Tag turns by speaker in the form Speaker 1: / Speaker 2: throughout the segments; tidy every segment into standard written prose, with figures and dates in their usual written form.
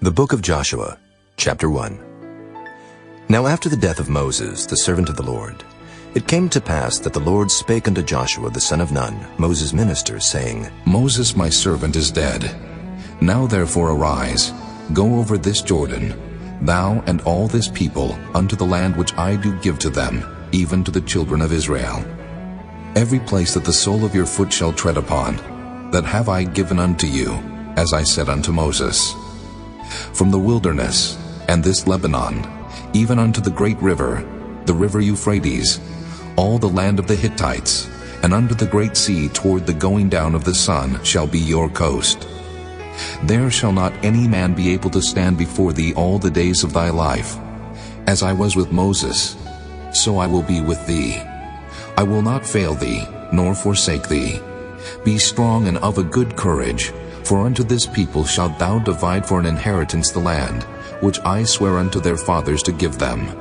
Speaker 1: The Book of Joshua, Chapter 1. Now after the death of Moses, the servant of the Lord, it came to pass that the Lord spake unto Joshua the son of Nun, Moses' minister, saying,
Speaker 2: Moses my servant is dead. Now therefore arise, go over this Jordan, thou and all this people, unto the land which I do give to them, even to the children of Israel. Every place that the sole of your foot shall tread upon, that have I given unto you, as I said unto Moses. From the wilderness, and this Lebanon, even unto the great river, the river Euphrates, all the land of the Hittites, and under the great sea toward the going down of the sun shall be your coast. There shall not any man be able to stand before thee all the days of thy life. As I was with Moses, so I will be with thee. I will not fail thee, nor forsake thee. Be strong and of a good courage, for unto this people shalt thou divide for an inheritance the land, which I swear unto their fathers to give them.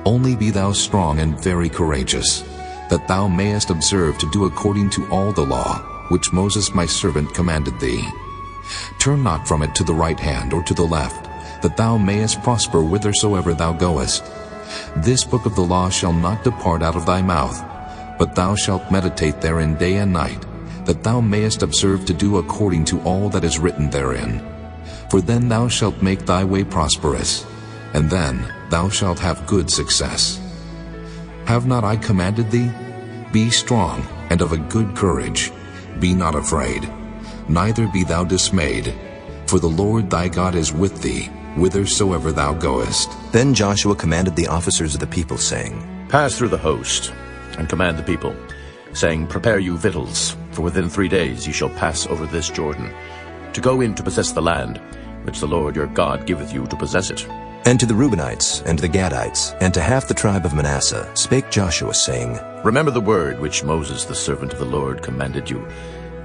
Speaker 2: Only be thou strong and very courageous, that thou mayest observe to do according to all the law, which Moses my servant commanded thee. Turn not from it to the right hand or to the left, that thou mayest prosper whithersoever thou goest. This book of the law shall not depart out of thy mouth, but thou shalt meditate therein day and night, that thou mayest observe to do according to all that is written therein. For then thou shalt make thy way prosperous, and then thou shalt have good success. Have not I commanded thee? Be strong and of a good courage. Be not afraid, neither be thou dismayed, for the Lord thy God is with thee, whithersoever thou goest.
Speaker 1: Then Joshua commanded the officers of the people, saying,
Speaker 3: Pass through the host, and command the people, saying, Prepare you victuals, for within 3 days ye shall pass over this Jordan, to go in to possess the land, which the Lord your God giveth you to possess it.
Speaker 1: And to the Reubenites, and to the Gadites, and to half the tribe of Manasseh spake Joshua, saying,
Speaker 3: Remember the word which Moses the servant of the Lord commanded you,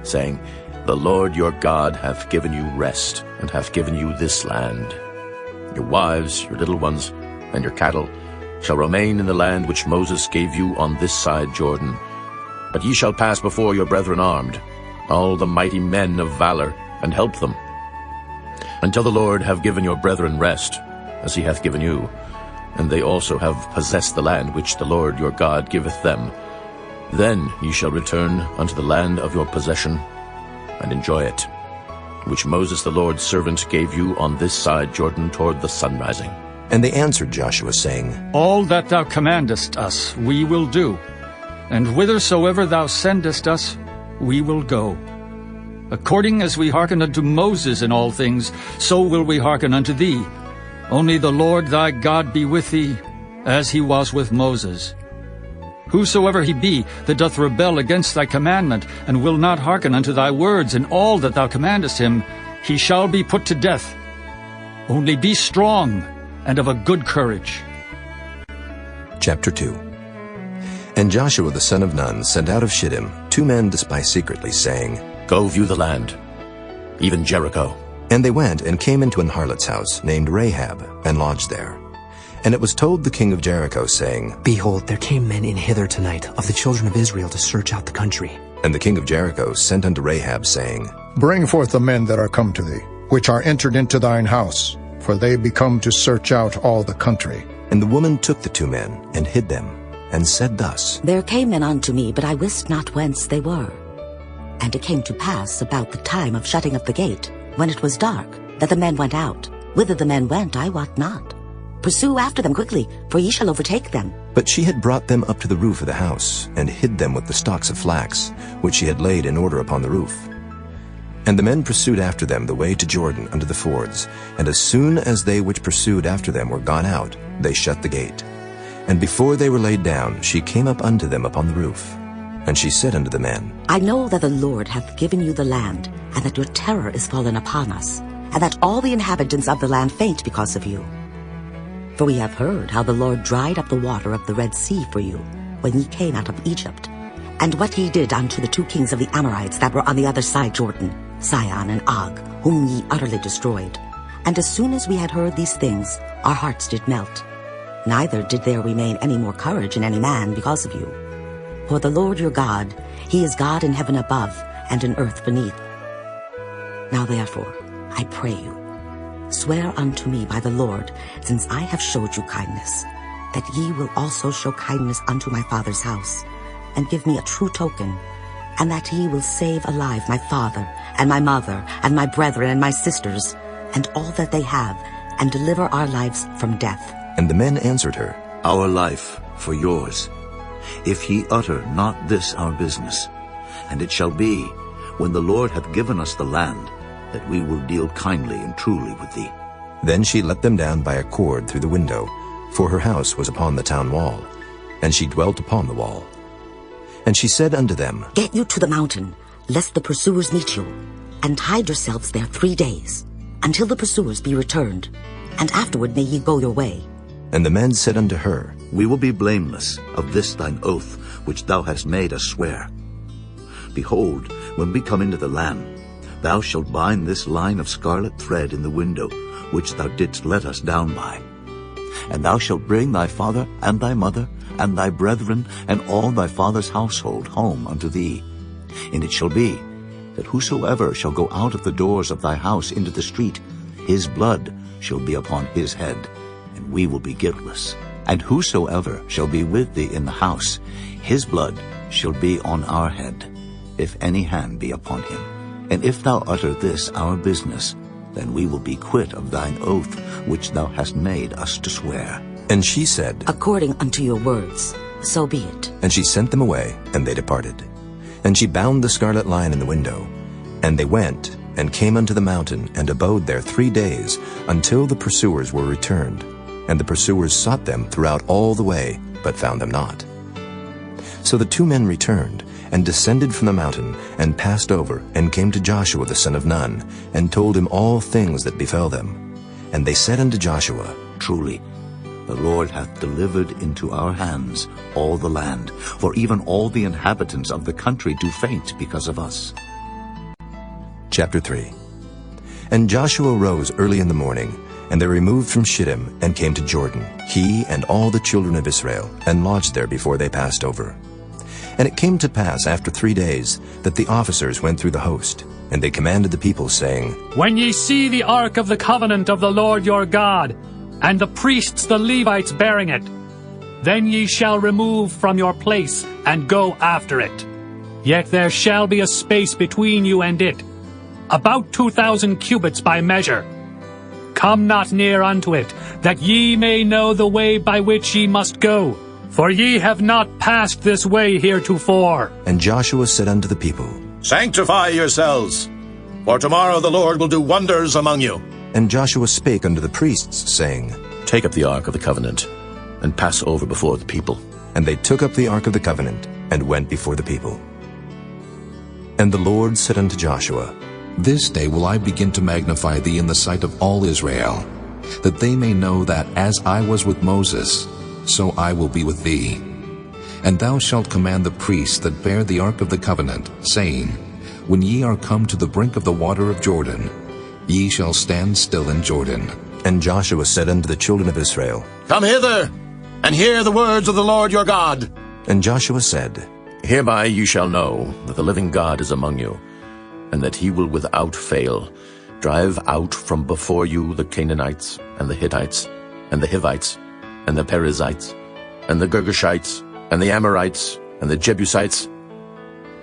Speaker 3: saying, The Lord your God hath given you rest, and hath given you this land. Your wives, your little ones, and your cattle shall remain in the land which Moses gave you on this side Jordan. But ye shall pass before your brethren armed, all the mighty men of valor, and help them, until the Lord have given your brethren rest, as he hath given you, and they also have possessed the land which the Lord your God giveth them. Then ye shall return unto the land of your possession, and enjoy it, which Moses the Lord's servant gave you on this side Jordan toward the sun rising.
Speaker 1: And they answered Joshua, saying,
Speaker 4: All that thou commandest us we will do, and whithersoever thou sendest us we will go. According as we hearken unto Moses in all things, so will we hearken unto thee. Only the Lord thy God be with thee, as he was with Moses. Whosoever he be that doth rebel against thy commandment, and will not hearken unto thy words in all that thou commandest him, he shall be put to death. Only be strong and of a good courage.
Speaker 1: Chapter 2. And Joshua the son of Nun sent out of Shittim 2 men to spy secretly, saying,
Speaker 3: Go view the land, even Jericho.
Speaker 1: And they went and came into an harlot's house named Rahab, and lodged there. And it was told the king of Jericho, saying,
Speaker 5: Behold, there came men in hither tonight of the children of Israel to search out the country.
Speaker 1: And the king of Jericho sent unto Rahab, saying,
Speaker 6: Bring forth the men that are come to thee, which are entered into thine house, for they be come to search out all the country.
Speaker 1: And the woman took the 2 men, and hid them, and said thus,
Speaker 7: There came men unto me, but I wist not whence they were. And it came to pass about the time of shutting of the gate, when it was dark, that the men went out. Whither the men went I wot not. Pursue after them quickly, for ye shall overtake them.
Speaker 1: But she had brought them up to the roof of the house, and hid them with the stalks of flax, which she had laid in order upon the roof. And the men pursued after them the way to Jordan unto the fords, and as soon as they which pursued after them were gone out, they shut the gate. And before they were laid down, she came up unto them upon the roof. And she said unto the men,
Speaker 7: I know that the Lord hath given you the land, and that your terror is fallen upon us, and that all the inhabitants of the land faint because of you. For we have heard how the Lord dried up the water of the Red Sea for you, when ye came out of Egypt, and what he did unto the 2 kings of the Amorites that were on the other side Jordan, Sihon and Og, whom ye utterly destroyed. And as soon as we had heard these things, our hearts did melt. Neither did there remain any more courage in any man because of you. For the Lord your God, he is God in heaven above and in earth beneath. Now therefore, I pray you, Swear unto me by the Lord, since I have showed you kindness, that ye will also show kindness unto my father's house, and give me a true token, and that ye will save alive my father, and my mother, and my brethren, and my sisters, and all that they have, and deliver our lives from death.
Speaker 1: And the men answered her,
Speaker 8: Our life for yours, if ye utter not this our business. And it shall be, when the Lord hath given us the land, that we will deal kindly and truly with thee.
Speaker 1: Then she let them down by a cord through the window, for her house was upon the town wall, and she dwelt upon the wall. And she said unto them,
Speaker 7: Get you to the mountain, lest the pursuers meet you, and hide yourselves there 3 days, until the pursuers be returned, and afterward may ye go your way.
Speaker 1: And the men said unto her,
Speaker 8: We will be blameless of this thine oath, which thou hast made us swear. Behold, when we come into the land, thou shalt bind this line of scarlet thread in the window, which thou didst let us down by. And thou shalt bring thy father and thy mother and thy brethren and all thy father's household home unto thee. And it shall be, that whosoever shall go out of the doors of thy house into the street, his blood shall be upon his head, and we will be guiltless. And whosoever shall be with thee in the house, his blood shall be on our head, if any hand be upon him. And if thou utter this our business, then we will be quit of thine oath, which thou hast made us to swear.
Speaker 1: And she said,
Speaker 7: According unto your words, so be it.
Speaker 1: And she sent them away, and they departed. And she bound the scarlet line in the window. And they went, and came unto the mountain, and abode there 3 days, until the pursuers were returned. And the pursuers sought them throughout all the way, but found them not. So the 2 men returned, and descended from the mountain, and passed over, and came to Joshua the son of Nun, and told him all things that befell them. And they said unto Joshua,
Speaker 8: Truly, the Lord hath delivered into our hands all the land, for even all the inhabitants of the country do faint because of us.
Speaker 1: Chapter 3. And Joshua rose early in the morning, and they removed from Shittim, and came to Jordan, he and all the children of Israel, and lodged there before they passed over. And it came to pass after 3 days, that the officers went through the host, and they commanded the people, saying,
Speaker 9: When ye see the ark of the covenant of the Lord your God, and the priests the Levites bearing it, then ye shall remove from your place, and go after it. Yet there shall be a space between you and it, about 2,000 cubits by measure. Come not near unto it, that ye may know the way by which ye must go, for ye have not passed this way heretofore.
Speaker 1: And Joshua said unto the people,
Speaker 3: Sanctify yourselves, for tomorrow the Lord will do wonders among you.
Speaker 1: And Joshua spake unto the priests, saying,
Speaker 3: Take up the ark of the covenant, and pass over before the people.
Speaker 1: And they took up the ark of the covenant, and went before the people. And the Lord said unto Joshua,
Speaker 2: This day will I begin to magnify thee in the sight of all Israel, that they may know that as I was with Moses, so I will be with thee. And thou shalt command the priests that bear the ark of the covenant, saying, When ye are come to the brink of the water of Jordan, ye shall stand still in Jordan.
Speaker 1: And Joshua said unto the children of Israel,
Speaker 3: Come hither, and hear the words of the Lord your God.
Speaker 1: And Joshua said,
Speaker 3: Hereby you shall know that the living God is among you, and that he will without fail drive out from before you the Canaanites, and the Hittites, and the Hivites, and the Perizzites, and the Girgashites, and the Amorites, and the Jebusites.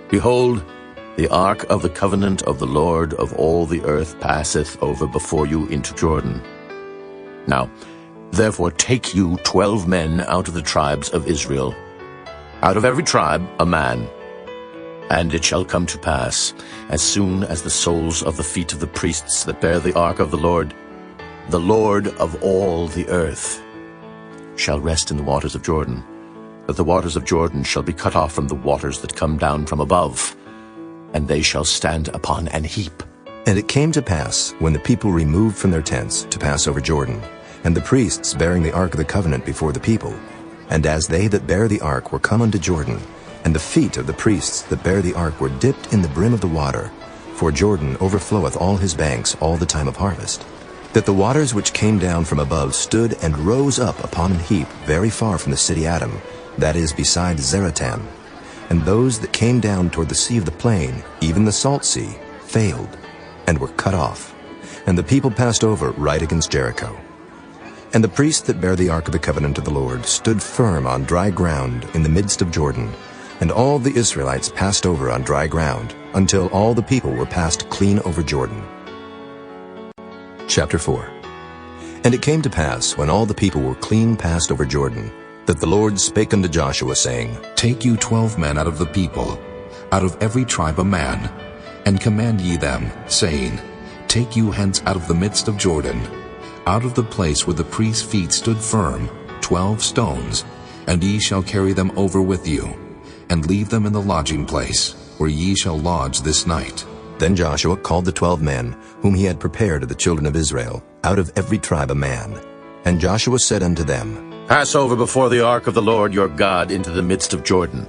Speaker 3: Behold, the ark of the covenant of the Lord of all the earth passeth over before you into Jordan. Now, therefore take you 12 men out of the tribes of Israel, out of every tribe a man. And it shall come to pass, as soon as the soles of the feet of the priests that bear the ark of the Lord of all the earth, shall rest in the waters of Jordan, that the waters of Jordan shall be cut off from the waters that come down from above, and they shall stand upon an heap.
Speaker 1: And it came to pass, when the people removed from their tents to pass over Jordan, and the priests bearing the ark of the covenant before the people, and as they that bear the ark were come unto Jordan, and the feet of the priests that bear the ark were dipped in the brim of the water, for Jordan overfloweth all his banks all the time of harvest, that the waters which came down from above stood and rose up upon an heap very far from the city Adam, that is beside Zaratan. And those that came down toward the sea of the plain, even the salt sea, failed, and were cut off. And the people passed over right against Jericho. And the priests that bare the ark of the covenant of the Lord stood firm on dry ground in the midst of Jordan, and all the Israelites passed over on dry ground, until all the people were passed clean over Jordan. Chapter 4. And it came to pass, when all the people were clean passed over Jordan, that the Lord spake unto Joshua, saying,
Speaker 2: Take you 12 men out of the people, out of every tribe a man, and command ye them, saying, Take you hence out of the midst of Jordan, out of the place where the priest's feet stood firm, 12 stones, and ye shall carry them over with you, and leave them in the lodging place, where ye shall lodge this night.
Speaker 1: Then Joshua called the 12 men, whom he had prepared of the children of Israel, out of every tribe a man. And Joshua said unto them,
Speaker 3: Pass over before the ark of the Lord your God into the midst of Jordan,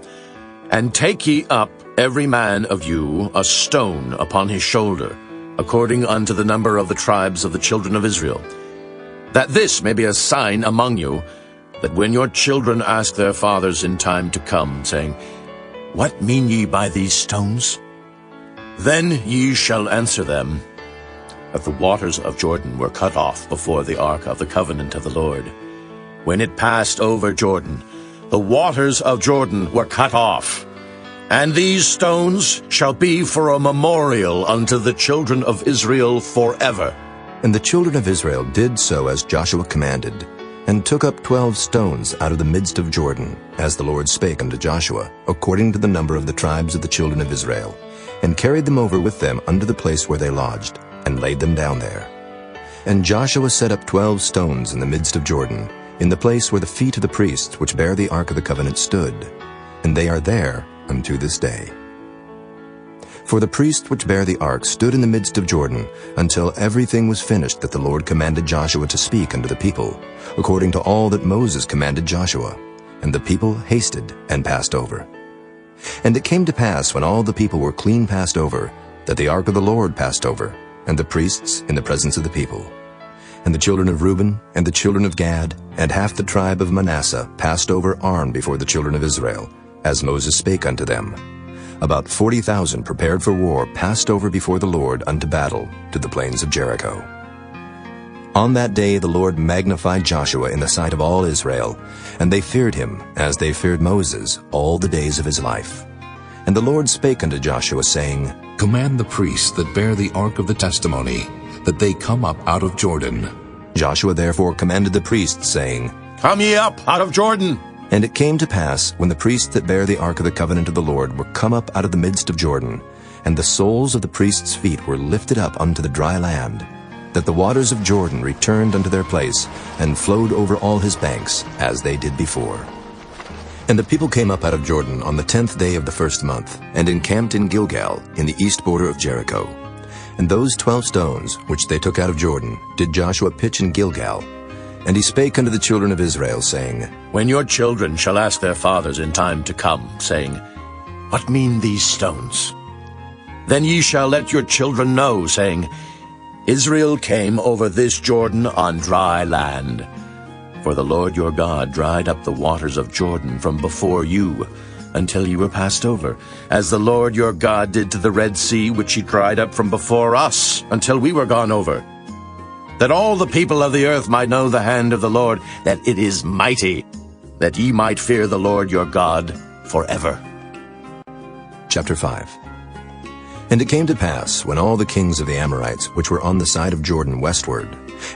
Speaker 3: and take ye up every man of you a stone upon his shoulder, according unto the number of the tribes of the children of Israel, that this may be a sign among you, that when your children ask their fathers in time to come, saying, What mean ye by these stones? Then ye shall answer them, that the waters of Jordan were cut off before the ark of the covenant of the Lord. When it passed over Jordan, the waters of Jordan were cut off. And these stones shall be for a memorial unto the children of Israel forever.
Speaker 1: And the children of Israel did so as Joshua commanded, and took up 12 stones out of the midst of Jordan, as the Lord spake unto Joshua, according to the number of the tribes of the children of Israel, and carried them over with them unto the place where they lodged, and laid them down there. And Joshua set up 12 stones in the midst of Jordan, in the place where the feet of the priests which bare the ark of the covenant stood, and they are there unto this day. For the priests which bare the ark stood in the midst of Jordan, until everything was finished that the Lord commanded Joshua to speak unto the people, according to all that Moses commanded Joshua. And the people hasted and passed over. And it came to pass, when all the people were clean passed over, that the ark of the Lord passed over, and the priests in the presence of the people. And the children of Reuben, and the children of Gad, and half the tribe of Manasseh passed over armed before the children of Israel, as Moses spake unto them. About 40,000 prepared for war passed over before the Lord unto battle to the plains of Jericho. On that day the Lord magnified Joshua in the sight of all Israel, and they feared him as they feared Moses all the days of his life. And the Lord spake unto Joshua, saying,
Speaker 2: Command the priests that bear the ark of the testimony, that they come up out of Jordan.
Speaker 1: Joshua therefore commanded the priests, saying,
Speaker 3: Come ye up out of Jordan.
Speaker 1: And it came to pass, when the priests that bare the ark of the covenant of the Lord were come up out of the midst of Jordan, and the soles of the priests' feet were lifted up unto the dry land, that the waters of Jordan returned unto their place, and flowed over all his banks, as they did before. And the people came up out of Jordan on the 10th day of the first month, and encamped in Gilgal, in the east border of Jericho. And those 12 stones, which they took out of Jordan, did Joshua pitch in Gilgal. And he spake unto the children of Israel, saying,
Speaker 3: When your children shall ask their fathers in time to come, saying, What mean these stones? Then ye shall let your children know, saying, Israel came over this Jordan on dry land. For the Lord your God dried up the waters of Jordan from before you, until ye were passed over, as the Lord your God did to the Red Sea, which he dried up from before us, until we were gone over. That all the people of the earth might know the hand of the Lord, that it is mighty, that ye might fear the Lord your God forever.
Speaker 1: Chapter 5. And it came to pass, when all the kings of the Amorites, which were on the side of Jordan westward,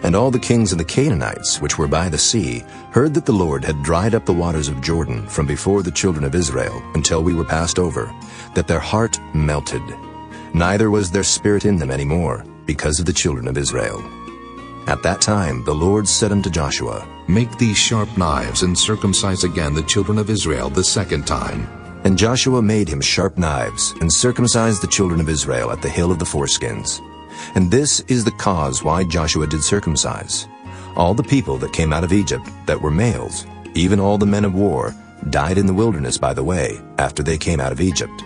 Speaker 1: and all the kings of the Canaanites, which were by the sea, heard that the Lord had dried up the waters of Jordan from before the children of Israel, until we were passed over, that their heart melted. Neither was there spirit in them any more, because of the children of Israel. At that time the Lord said unto Joshua,
Speaker 2: Make these sharp knives, and circumcise again the children of Israel the second time.
Speaker 1: And Joshua made him sharp knives, and circumcised the children of Israel at the hill of the foreskins. And this is the cause why Joshua did circumcise. All the people that came out of Egypt that were males, even all the men of war, died in the wilderness by the way, after they came out of Egypt.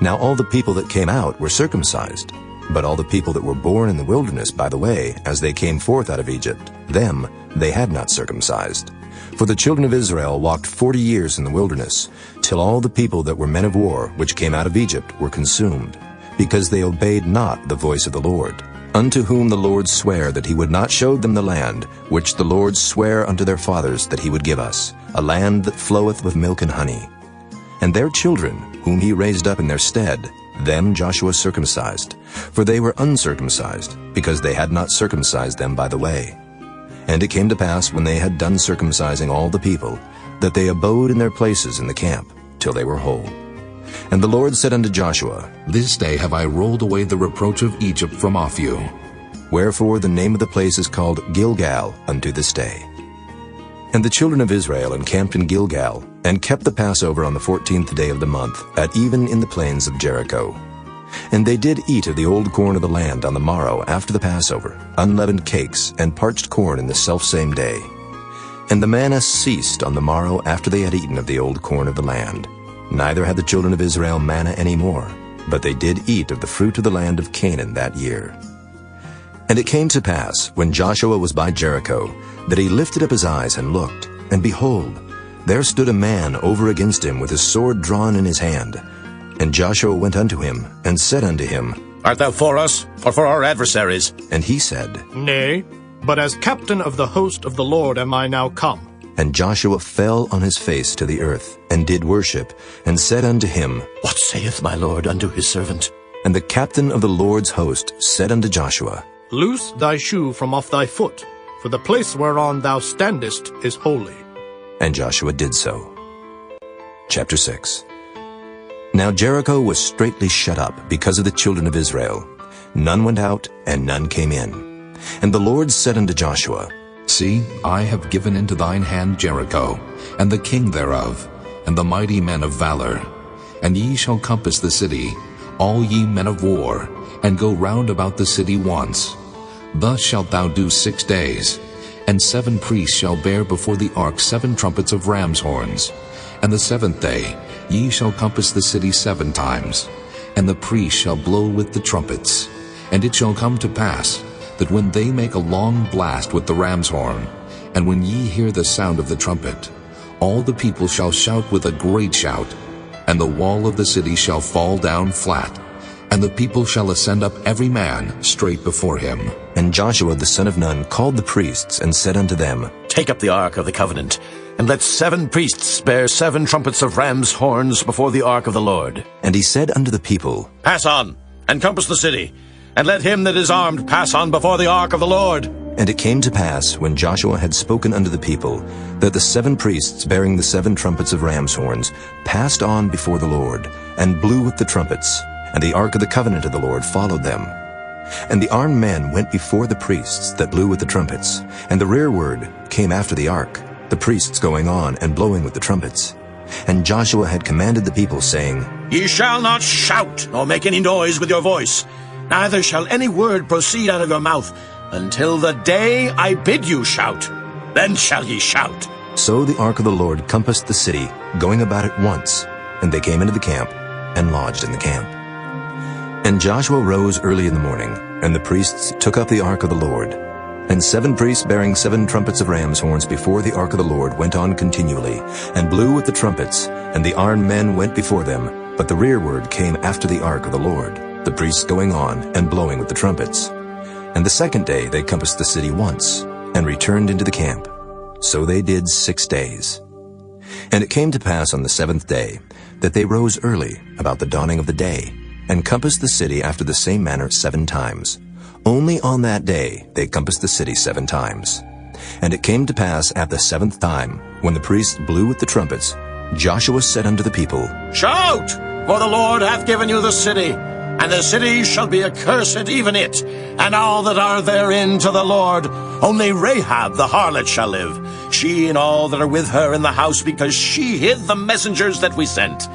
Speaker 1: Now all the people that came out were circumcised, but all the people that were born in the wilderness by the way, as they came forth out of Egypt, them they had not circumcised. For the children of Israel walked 40 years in the wilderness, till all the people that were men of war, which came out of Egypt, were consumed, because they obeyed not the voice of the Lord, unto whom the Lord sware that he would not show them the land, which the Lord sware unto their fathers that he would give us, a land that floweth with milk and honey. And their children, whom he raised up in their stead, them Joshua circumcised, for they were uncircumcised, because they had not circumcised them by the way. And it came to pass, when they had done circumcising all the people, that they abode in their places in the camp, till they were whole. And the Lord said unto Joshua,
Speaker 2: This day have I rolled away the reproach of Egypt from off you.
Speaker 1: Wherefore the name of the place is called Gilgal unto this day. And the children of Israel encamped in Gilgal, and kept the Passover on the 14th day of the month, at even in the plains of Jericho. And they did eat of the old corn of the land on the morrow after the Passover, unleavened cakes, and parched corn in the selfsame day. And the manna ceased on the morrow after they had eaten of the old corn of the land. Neither had the children of Israel manna any more, but they did eat of the fruit of the land of Canaan that year. And it came to pass, when Joshua was by Jericho, that he lifted up his eyes and looked, and behold, there stood a man over against him with his sword drawn in his hand. And Joshua went unto him, and said unto him,
Speaker 3: Art thou for us, or for our adversaries?
Speaker 1: And he said,
Speaker 6: Nay, but as captain of the host of the Lord am I now come.
Speaker 1: And Joshua fell on his face to the earth, and did worship, and said unto him,
Speaker 3: What saith my Lord unto his servant?
Speaker 1: And the captain of the Lord's host said unto Joshua,
Speaker 6: Loose thy shoe from off thy foot, for the place whereon thou standest is holy.
Speaker 1: And Joshua did so. Chapter 6. Now Jericho was straitly shut up because of the children of Israel. None went out, and none came in. And the Lord said unto Joshua,
Speaker 2: See, I have given into thine hand Jericho, and the king thereof, and the mighty men of valor. And ye shall compass the city, all ye men of war, and go round about the city once. Thus shalt thou do 6 days. And 7 priests shall bear before the ark 7 trumpets of ram's horns. And the 7th day ye shall compass the city 7 times. And the priests shall blow with the trumpets. And it shall come to pass, that when they make a long blast with the ram's horn, and when ye hear the sound of the trumpet, all the people shall shout with a great shout, and the wall of the city shall fall down flat, and the people shall ascend up every man straight before him.
Speaker 1: And Joshua the son of Nun called the priests, and said unto them,
Speaker 3: Take up the ark of the covenant, and let 7 priests bear 7 trumpets of ram's horns before the ark of the Lord.
Speaker 1: And he said unto the people,
Speaker 3: Pass on, and compass the city, and let him that is armed pass on before the ark of the Lord.
Speaker 1: And it came to pass, when Joshua had spoken unto the people, that the 7 priests bearing the 7 trumpets of ram's horns passed on before the Lord, and blew with the trumpets, and the ark of the covenant of the Lord followed them. And the armed men went before the priests that blew with the trumpets, and the rearward came after the ark, the priests going on and blowing with the trumpets. And Joshua had commanded the people, saying,
Speaker 3: Ye shall not shout, nor make any noise with your voice, neither shall any word proceed out of your mouth, until the day I bid you shout. Then shall ye shout.
Speaker 1: So the ark of the Lord compassed the city, going about it once, and they came into the camp, and lodged in the camp. And Joshua rose early in the morning, and the priests took up the ark of the Lord. And 7 priests bearing 7 trumpets of ram's horns before the ark of the Lord went on continually, and blew with the trumpets, and the armed men went before them, but the rearward came after the ark of the Lord, the priests going on and blowing with the trumpets. And the 2nd day they compassed the city once, and returned into the camp. So they did 6 days. And it came to pass on the 7th day, that they rose early about the dawning of the day, and compassed the city after the same manner 7 times. Only on that day they compassed the city 7 times. And it came to pass at the 7th time, when the priests blew with the trumpets, Joshua said unto the people,
Speaker 3: Shout, for the Lord hath given you the city, and the city shall be accursed, even it, and all that are therein to the Lord. Only Rahab the harlot shall live, she and all that are with her in the house, because she hid the messengers that we sent.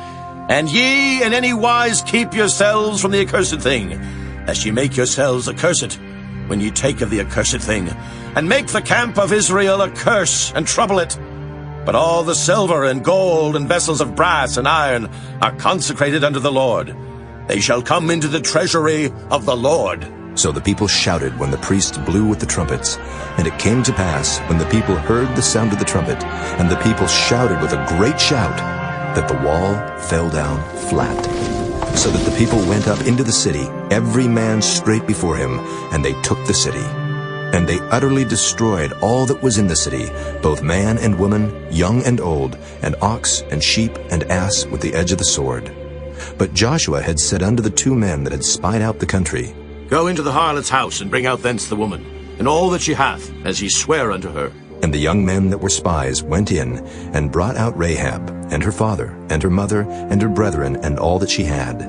Speaker 3: And ye in any wise keep yourselves from the accursed thing, lest ye make yourselves accursed when ye take of the accursed thing, and make the camp of Israel a curse, and trouble it. But all the silver and gold and vessels of brass and iron are consecrated unto the Lord. They shall come into the treasury of the Lord.
Speaker 1: So the people shouted when the priests blew with the trumpets. And it came to pass, when the people heard the sound of the trumpet, and the people shouted with a great shout, that the wall fell down flat. so that the people went up into the city, every man straight before him, and they took the city. And they utterly destroyed all that was in the city, both man and woman, young and old, and ox and sheep and ass with the edge of the sword. But Joshua had said unto the two men that had spied out the country,
Speaker 3: Go into the harlot's house, and bring out thence the woman, and all that she hath, as ye swear unto her.
Speaker 1: And the young men that were spies went in, and brought out Rahab, and her father, and her mother, and her brethren, and all that she had.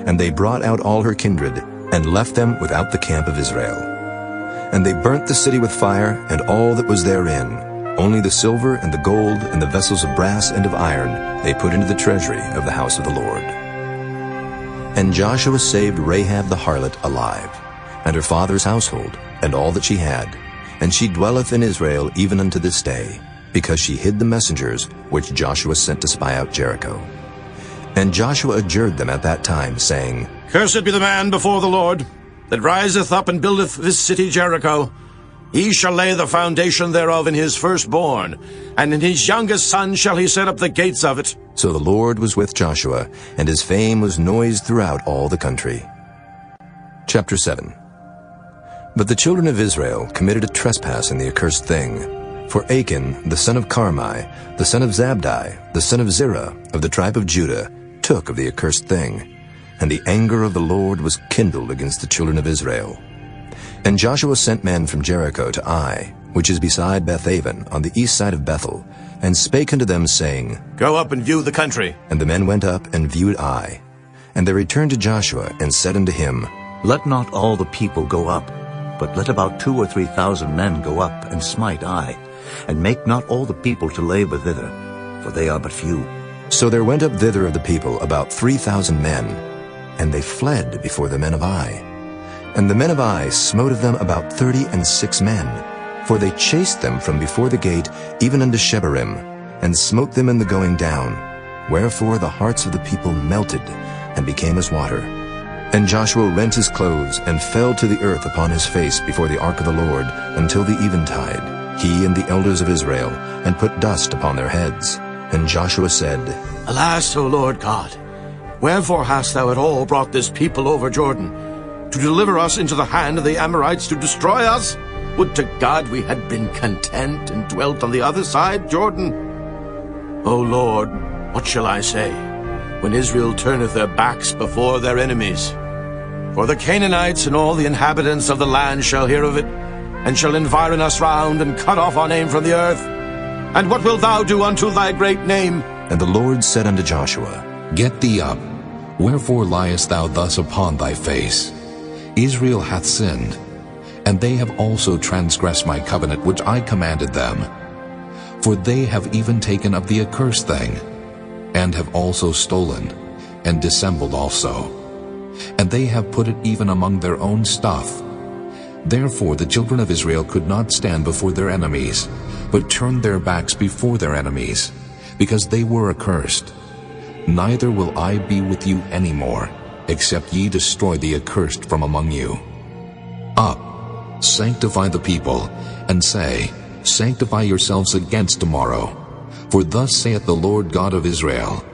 Speaker 1: And they brought out all her kindred, and left them without the camp of Israel. And they burnt the city with fire, and all that was therein. Only the silver and the gold and the vessels of brass and of iron they put into the treasury of the house of the Lord. And Joshua saved Rahab the harlot alive, and her father's household, and all that she had. And she dwelleth in Israel even unto this day, because she hid the messengers which Joshua sent to spy out Jericho. And Joshua adjured them at that time, saying,
Speaker 3: Cursed be the man before the Lord, that riseth up and buildeth this city Jericho. He shall lay the foundation thereof in his firstborn, and in his youngest son shall he set up the gates of it.
Speaker 1: So the Lord was with Joshua, and his fame was noised throughout all the country. Chapter 7. But the children of Israel committed a trespass in the accursed thing. For Achan, the son of Carmi, the son of Zabdi, the son of Zerah, of the tribe of Judah, took of the accursed thing. And the anger of the Lord was kindled against the children of Israel. And Joshua sent men from Jericho to Ai, which is beside Bethaven, on the east side of Bethel, and spake unto them, saying,
Speaker 3: Go up and view the country.
Speaker 1: And the men went up and viewed Ai. And they returned to Joshua, and said unto him,
Speaker 8: Let not all the people go up, but let about 2,000 or 3,000 men go up and smite Ai, and make not all the people to labor thither, for they are but few.
Speaker 1: So there went up thither of the people about 3,000 men, and they fled before the men of Ai. And the men of Ai smote of them about 36 men, for they chased them from before the gate even unto Shebarim, and smote them in the going down. Wherefore the hearts of the people melted, and became as water. And Joshua rent his clothes, and fell to the earth upon his face before the ark of the Lord, until the eventide, he and the elders of Israel, and put dust upon their heads. And Joshua said,
Speaker 3: Alas, O Lord God, wherefore hast thou at all brought this people over Jordan, to deliver us into the hand of the Amorites to destroy us? Would to God we had been content and dwelt on the other side Jordan. O Lord, what shall I say, when Israel turneth their backs before their enemies? For the Canaanites and all the inhabitants of the land shall hear of it, and shall environ us round, and cut off our name from the earth. And what wilt thou do unto thy great name?
Speaker 1: And the Lord said unto Joshua,
Speaker 2: Get thee up. Wherefore liest thou thus upon thy face? Israel hath sinned, and they have also transgressed my covenant which I commanded them. For they have even taken of the accursed thing, and have also stolen, and dissembled also. And they have put it even among their own stuff. Therefore the children of Israel could not stand before their enemies, but turned their backs before their enemies, because they were accursed. Neither will I be with you any more, except ye destroy the accursed from among you. Up, sanctify the people, and say, Sanctify yourselves against tomorrow. For thus saith the Lord God of Israel,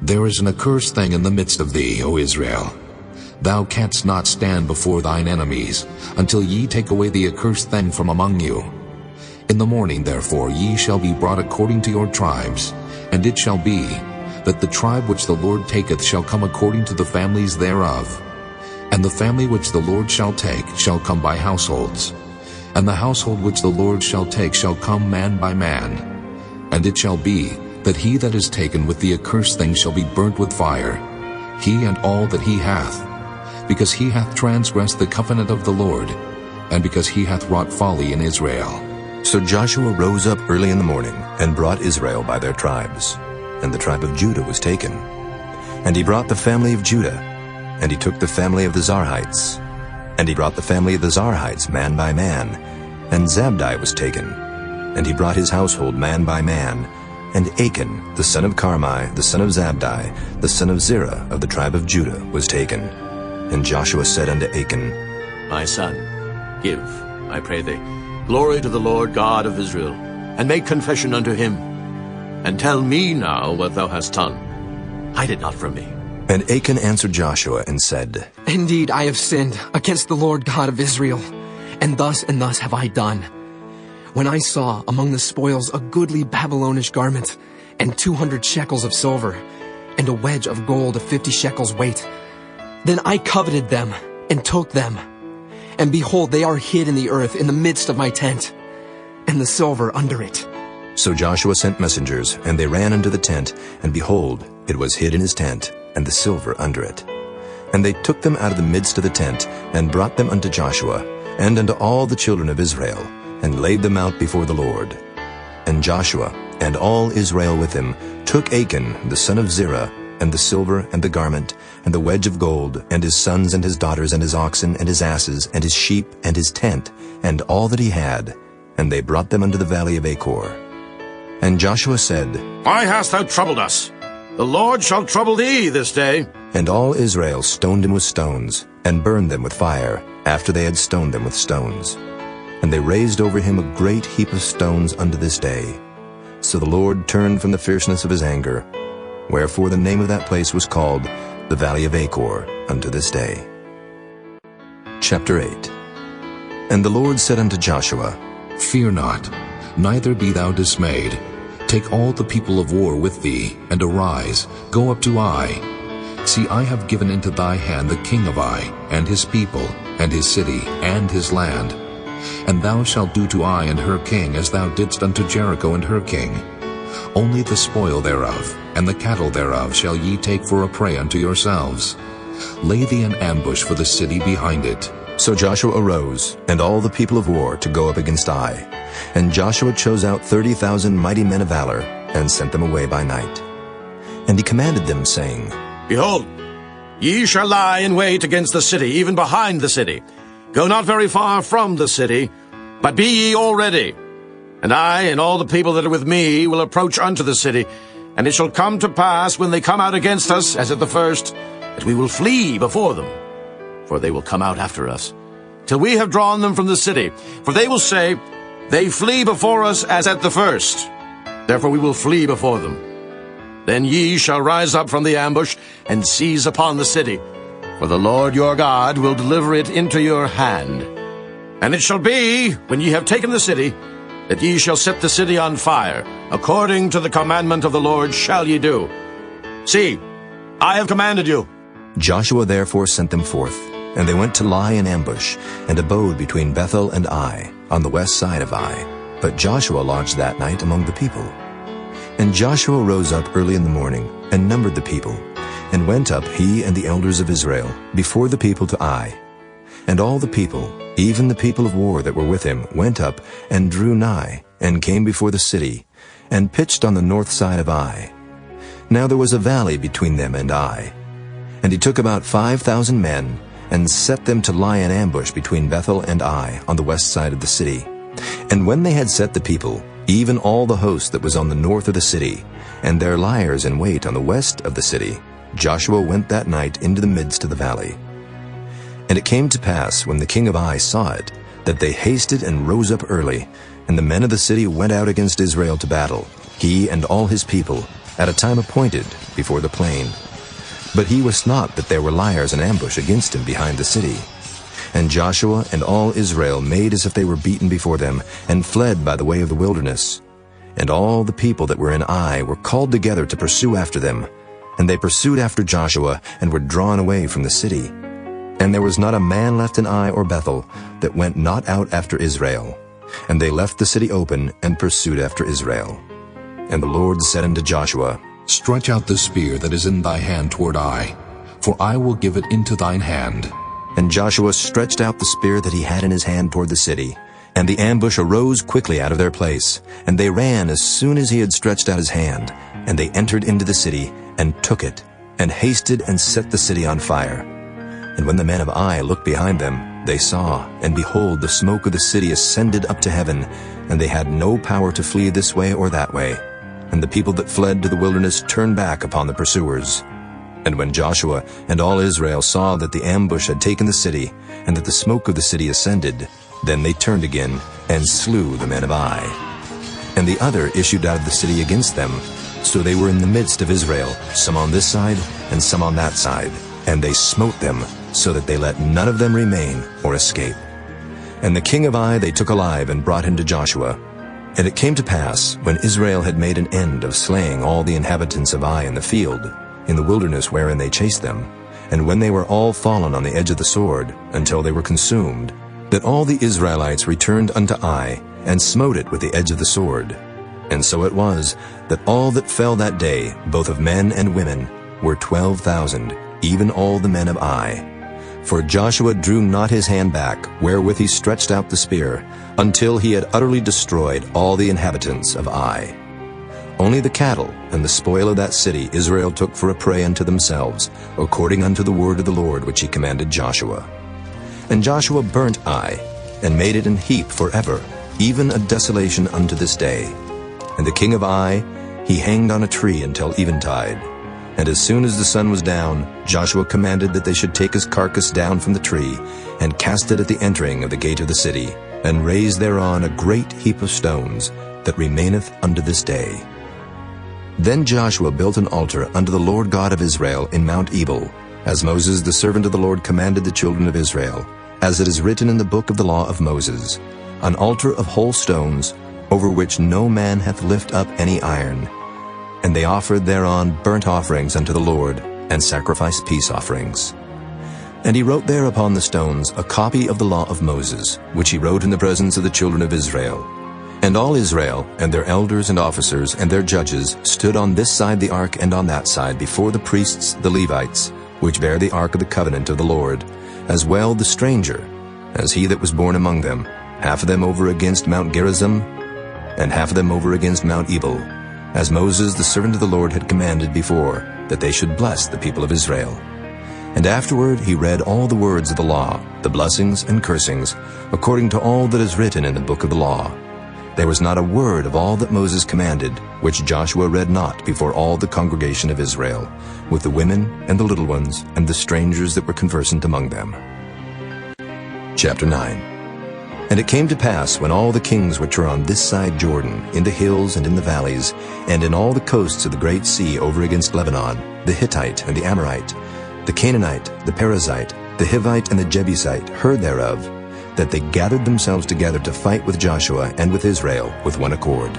Speaker 2: There is an accursed thing in the midst of thee, O Israel. Thou canst not stand before thine enemies, until ye take away the accursed thing from among you. In the morning, therefore, ye shall be brought according to your tribes, and it shall be, that the tribe which the Lord taketh shall come according to the families thereof. And the family which the Lord shall take shall come by households. And the household which the Lord shall take shall come man by man. And it shall be, that he that is taken with the accursed thing shall be burnt with fire, he and all that he hath, because he hath transgressed the covenant of the Lord, and because he hath wrought folly in Israel.
Speaker 1: So Joshua rose up early in the morning, and brought Israel by their tribes. And the tribe of Judah was taken. And he brought the family of Judah, and he took the family of the Zarhites. And he brought the family of the Zarhites man by man, and Zabdi was taken. And he brought his household man by man, and Achan, the son of Carmi, the son of Zabdi, the son of Zerah, of the tribe of Judah, was taken. And Joshua said unto Achan,
Speaker 3: My son, give, I pray thee, glory to the Lord God of Israel, and make confession unto him. And tell me now what thou hast done. Hide it not from me.
Speaker 1: And Achan answered Joshua and said,
Speaker 5: Indeed, I have sinned against the Lord God of Israel, and thus have I done. When I saw among the spoils a goodly Babylonish garment, and 200 shekels of silver, and a wedge of gold of 50 shekels weight, then I coveted them, and took them. And behold, they are hid in the earth in the midst of my tent, and the silver under it.
Speaker 1: So Joshua sent messengers, and they ran unto the tent, and behold, it was hid in his tent, and the silver under it. And they took them out of the midst of the tent, and brought them unto Joshua, and unto all the children of Israel, and laid them out before the Lord. And Joshua, and all Israel with him, took Achan the son of Zerah, and the silver, and the garment, and the wedge of gold, and his sons, and his daughters, and his oxen, and his asses, and his sheep, and his tent, and all that he had, and they brought them unto the valley of Achor. And Joshua said,
Speaker 3: Why hast thou troubled us? The Lord shall trouble thee this day.
Speaker 1: And all Israel stoned him with stones, and burned them with fire, after they had stoned them with stones. And they raised over him a great heap of stones unto this day. So the Lord turned from the fierceness of his anger, wherefore the name of that place was called the Valley of Achor unto this day. Chapter 8. And the Lord said unto Joshua,
Speaker 2: Fear not, neither be thou dismayed. Take all the people of war with thee, and arise, go up to Ai. See, I have given into thy hand the king of Ai, and his people, and his city, and his land. And thou shalt do to Ai and her king as thou didst unto Jericho and her king. Only the spoil thereof, and the cattle thereof shall ye take for a prey unto yourselves. Lay thee an ambush for the city behind it.
Speaker 1: So Joshua arose, and all the people of war, to go up against Ai. And Joshua chose out 30,000 mighty men of valor, and sent them away by night. And he commanded them, saying,
Speaker 3: Behold, ye shall lie in wait against the city, even behind the city. Go not very far from the city, but be ye all ready. And I and all the people that are with me will approach unto the city. And it shall come to pass, when they come out against us, as at the first, that we will flee before them. For they will come out after us, till we have drawn them from the city. For they will say, They flee before us as at the first. Therefore we will flee before them. Then ye shall rise up from the ambush, and seize upon the city. For the Lord your God will deliver it into your hand. And it shall be, when ye have taken the city, that ye shall set the city on fire. According to the commandment of the Lord shall ye do. See, I have commanded you.
Speaker 1: Joshua therefore sent them forth, and they went to lie in ambush, and abode between Bethel and Ai, on the west side of Ai. But Joshua lodged that night among the people. And Joshua rose up early in the morning, and numbered the people, and went up, he and the elders of Israel, before the people to Ai. And all the people, even the people of war that were with him, went up, and drew nigh, and came before the city, and pitched on the north side of Ai. Now there was a valley between them and Ai. And he took about 5,000 men, and set them to lie in ambush between Bethel and Ai, on the west side of the city. And when they had set the people, even all the host that was on the north of the city, and their liers in wait on the west of the city, Joshua went that night into the midst of the valley. And it came to pass, when the king of Ai saw it, that they hasted and rose up early, and the men of the city went out against Israel to battle, he and all his people, at a time appointed, before the plain. But he wist not that there were liers in ambush against him behind the city. And Joshua and all Israel made as if they were beaten before them, and fled by the way of the wilderness. And all the people that were in Ai were called together to pursue after them. And they pursued after Joshua, and were drawn away from the city. And there was not a man left in Ai or Bethel that went not out after Israel. And they left the city open, and pursued after Israel. And the Lord said unto Joshua,
Speaker 2: Stretch out the spear that is in thy hand toward Ai, for I will give it into thine hand.
Speaker 1: And Joshua stretched out the spear that he had in his hand toward the city. And the ambush arose quickly out of their place. And they ran as soon as he had stretched out his hand. And they entered into the city, and took it, and hasted and set the city on fire. And when the men of Ai looked behind them, they saw, and behold, the smoke of the city ascended up to heaven, and they had no power to flee this way or that way. And the people that fled to the wilderness turned back upon the pursuers. And when Joshua and all Israel saw that the ambush had taken the city, and that the smoke of the city ascended, then they turned again, and slew the men of Ai. And the other issued out of the city against them. So they were in the midst of Israel, some on this side, and some on that side, and they smote them, so that they let none of them remain or escape. And the king of Ai they took alive and brought him to Joshua. And it came to pass, when Israel had made an end of slaying all the inhabitants of Ai in the field, in the wilderness wherein they chased them, and when they were all fallen on the edge of the sword, until they were consumed, that all the Israelites returned unto Ai, and smote it with the edge of the sword. And so it was, that all that fell that day, both of men and women, were 12,000, even all the men of Ai. For Joshua drew not his hand back, wherewith he stretched out the spear, until he had utterly destroyed all the inhabitants of Ai. Only the cattle and the spoil of that city Israel took for a prey unto themselves, according unto the word of the Lord which he commanded Joshua. And Joshua burnt Ai, and made it an heap forever, even a desolation unto this day. And the king of Ai he hanged on a tree until eventide. And as soon as the sun was down, Joshua commanded that they should take his carcass down from the tree, and cast it at the entering of the gate of the city, and raise thereon a great heap of stones, that remaineth unto this day. Then Joshua built an altar unto the Lord God of Israel in Mount Ebal, as Moses the servant of the Lord commanded the children of Israel, as it is written in the book of the law of Moses, an altar of whole stones, over which no man hath lift up any iron. And they offered thereon burnt offerings unto the Lord, and sacrificed peace offerings. And he wrote there upon the stones a copy of the law of Moses, which he wrote in the presence of the children of Israel. And all Israel, and their elders and officers, and their judges, stood on this side the ark and on that side, before the priests the Levites, which bear the ark of the covenant of the Lord, as well the stranger, as he that was born among them, half of them over against Mount Gerizim, and half of them over against Mount Ebal, as Moses the servant of the Lord had commanded before, that they should bless the people of Israel. And afterward he read all the words of the law, the blessings and cursings, according to all that is written in the book of the law. There was not a word of all that Moses commanded, which Joshua read not before all the congregation of Israel, with the women and the little ones, and the strangers that were conversant among them. Chapter 9. And it came to pass, when all the kings which were on this side Jordan, in the hills and in the valleys, and in all the coasts of the great sea over against Lebanon, the Hittite and the Amorite, the Canaanite, the Perizzite, the Hivite and the Jebusite, heard thereof, that they gathered themselves together to fight with Joshua and with Israel with one accord.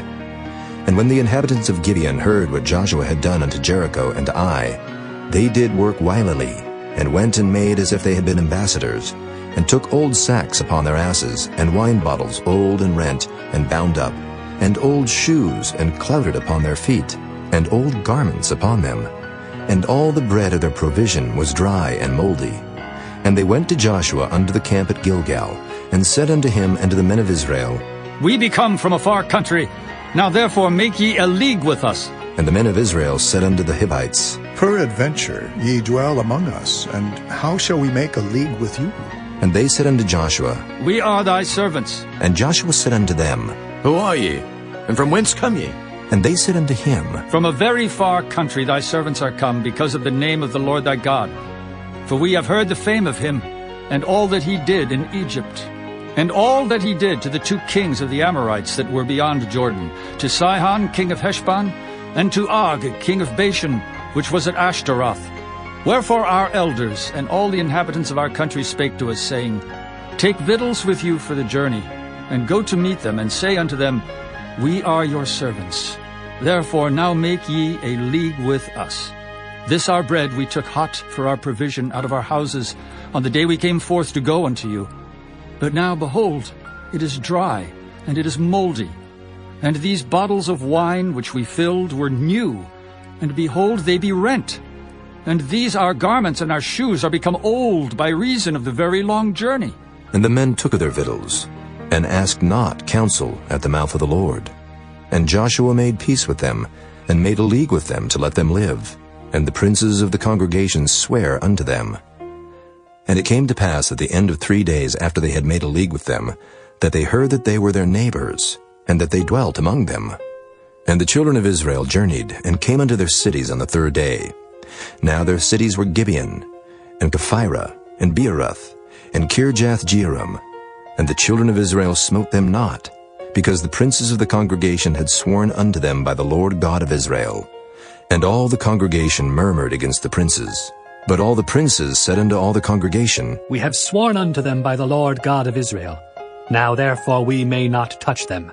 Speaker 1: And when the inhabitants of Gibeon heard what Joshua had done unto Jericho and to Ai, they did work wilily, and went and made as if they had been ambassadors, and took old sacks upon their asses, and wine bottles old and rent, and bound up, and old shoes, and clouted upon their feet, and old garments upon them. And all the bread of their provision was dry and moldy. And they went to Joshua unto the camp at Gilgal, and said unto him and to the men of Israel,
Speaker 4: We be come from a far country. Now therefore make ye a league with us.
Speaker 1: And the men of Israel said unto the Hivites,
Speaker 6: Peradventure ye dwell among us, and how shall we make a league with you?
Speaker 1: And they said unto Joshua,
Speaker 4: We are thy servants.
Speaker 1: And Joshua said unto them,
Speaker 3: Who are ye? And from whence come ye?
Speaker 1: And they said unto him,
Speaker 4: From a very far country thy servants are come, because of the name of the Lord thy God. For we have heard the fame of him, and all that he did in Egypt, and all that he did to the 2 kings of the Amorites that were beyond Jordan, to Sihon king of Heshbon, and to Og king of Bashan, which was at Ashtaroth. Wherefore our elders and all the inhabitants of our country spake to us, saying, Take victuals with you for the journey, and go to meet them, and say unto them, We are your servants. Therefore now make ye a league with us. This our bread we took hot for our provision out of our houses on the day we came forth to go unto you. But now, behold, it is dry, and it is moldy. And these bottles of wine which we filled were new, and behold, they be rent. And these our garments and our shoes are become old by reason of the very long journey.
Speaker 1: And the men took of their victuals, and asked not counsel at the mouth of the Lord. And Joshua made peace with them, and made a league with them to let them live. And the princes of the congregation sware unto them. And it came to pass at the end of 3 days after they had made a league with them, that they heard that they were their neighbors, and that they dwelt among them. And the children of Israel journeyed, and came unto their cities on the 3rd day. Now their cities were Gibeon, and Kephirah, and Beeroth, and Kirjath-jearim. And the children of Israel smote them not, because the princes of the congregation had sworn unto them by the Lord God of Israel. And all the congregation murmured against the princes. But all the princes said unto all the congregation,
Speaker 9: We have sworn unto them by the Lord God of Israel. Now therefore we may not touch them.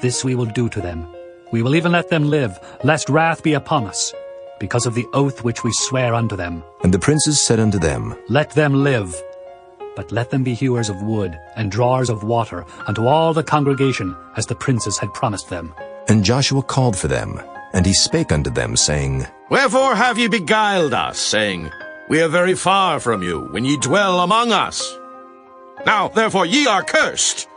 Speaker 9: This we will do to them. We will even let them live, lest wrath be upon us, because of the oath which we swear unto them.
Speaker 1: And the princes said unto them,
Speaker 9: Let them live. But let them be hewers of wood, and drawers of water, unto all the congregation, as the princes had promised them.
Speaker 1: And Joshua called for them, and he spake unto them, saying,
Speaker 3: Wherefore have ye beguiled us, saying, We are very far from you, when ye dwell among us? Now therefore ye are cursed,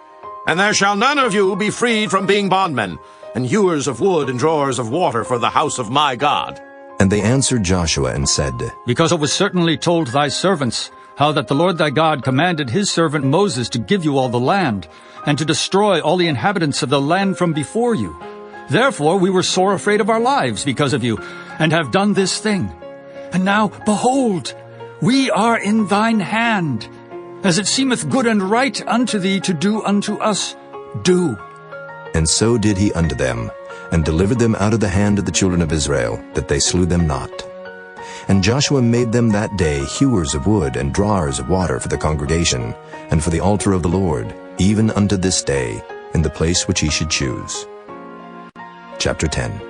Speaker 3: and there shall none of you be freed from being bondmen, and hewers of wood and drawers of water for the house of my God.
Speaker 1: And they answered Joshua and said,
Speaker 4: Because it was certainly told thy servants, how that the Lord thy God commanded his servant Moses to give you all the land, and to destroy all the inhabitants of the land from before you. Therefore we were sore afraid of our lives because of you, and have done this thing. And now, behold, we are in thine hand. As it seemeth good and right unto thee to do unto us, do.
Speaker 1: And so did he unto them, and delivered them out of the hand of the children of Israel, that they slew them not. And Joshua made them that day hewers of wood and drawers of water for the congregation, and for the altar of the Lord, even unto this day, in the place which he should choose. Chapter 10.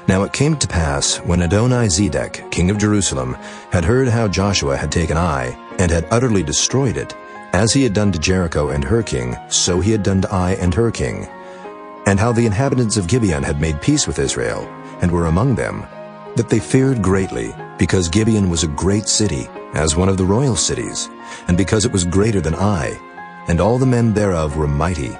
Speaker 1: Now it came to pass, when Adoni-Zedek, king of Jerusalem, had heard how Joshua had taken Ai, and had utterly destroyed it, as he had done to Jericho and her king, so he had done to Ai and her king, and how the inhabitants of Gibeon had made peace with Israel, and were among them, that they feared greatly, because Gibeon was a great city, as one of the royal cities, and because it was greater than Ai, and all the men thereof were mighty.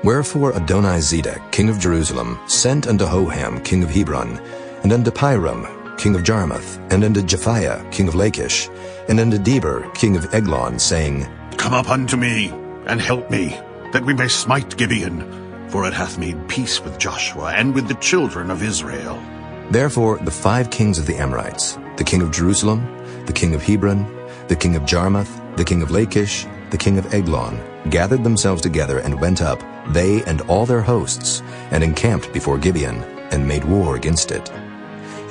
Speaker 1: Wherefore Adoni-Zedek, king of Jerusalem, sent unto Hoham, king of Hebron, and unto Piram, king of Jarmuth, and unto Japhiah, king of Lachish, and unto Deber, king of Eglon, saying,
Speaker 10: Come up unto me, and help me, that we may smite Gibeon, for it hath made peace with Joshua and with the children of Israel.
Speaker 1: Therefore the 5 kings of the Amorites, the king of Jerusalem, the king of Hebron, the king of Jarmuth, the king of Lachish, the king of Eglon, gathered themselves together and went up, they and all their hosts, and encamped before Gibeon, and made war against it.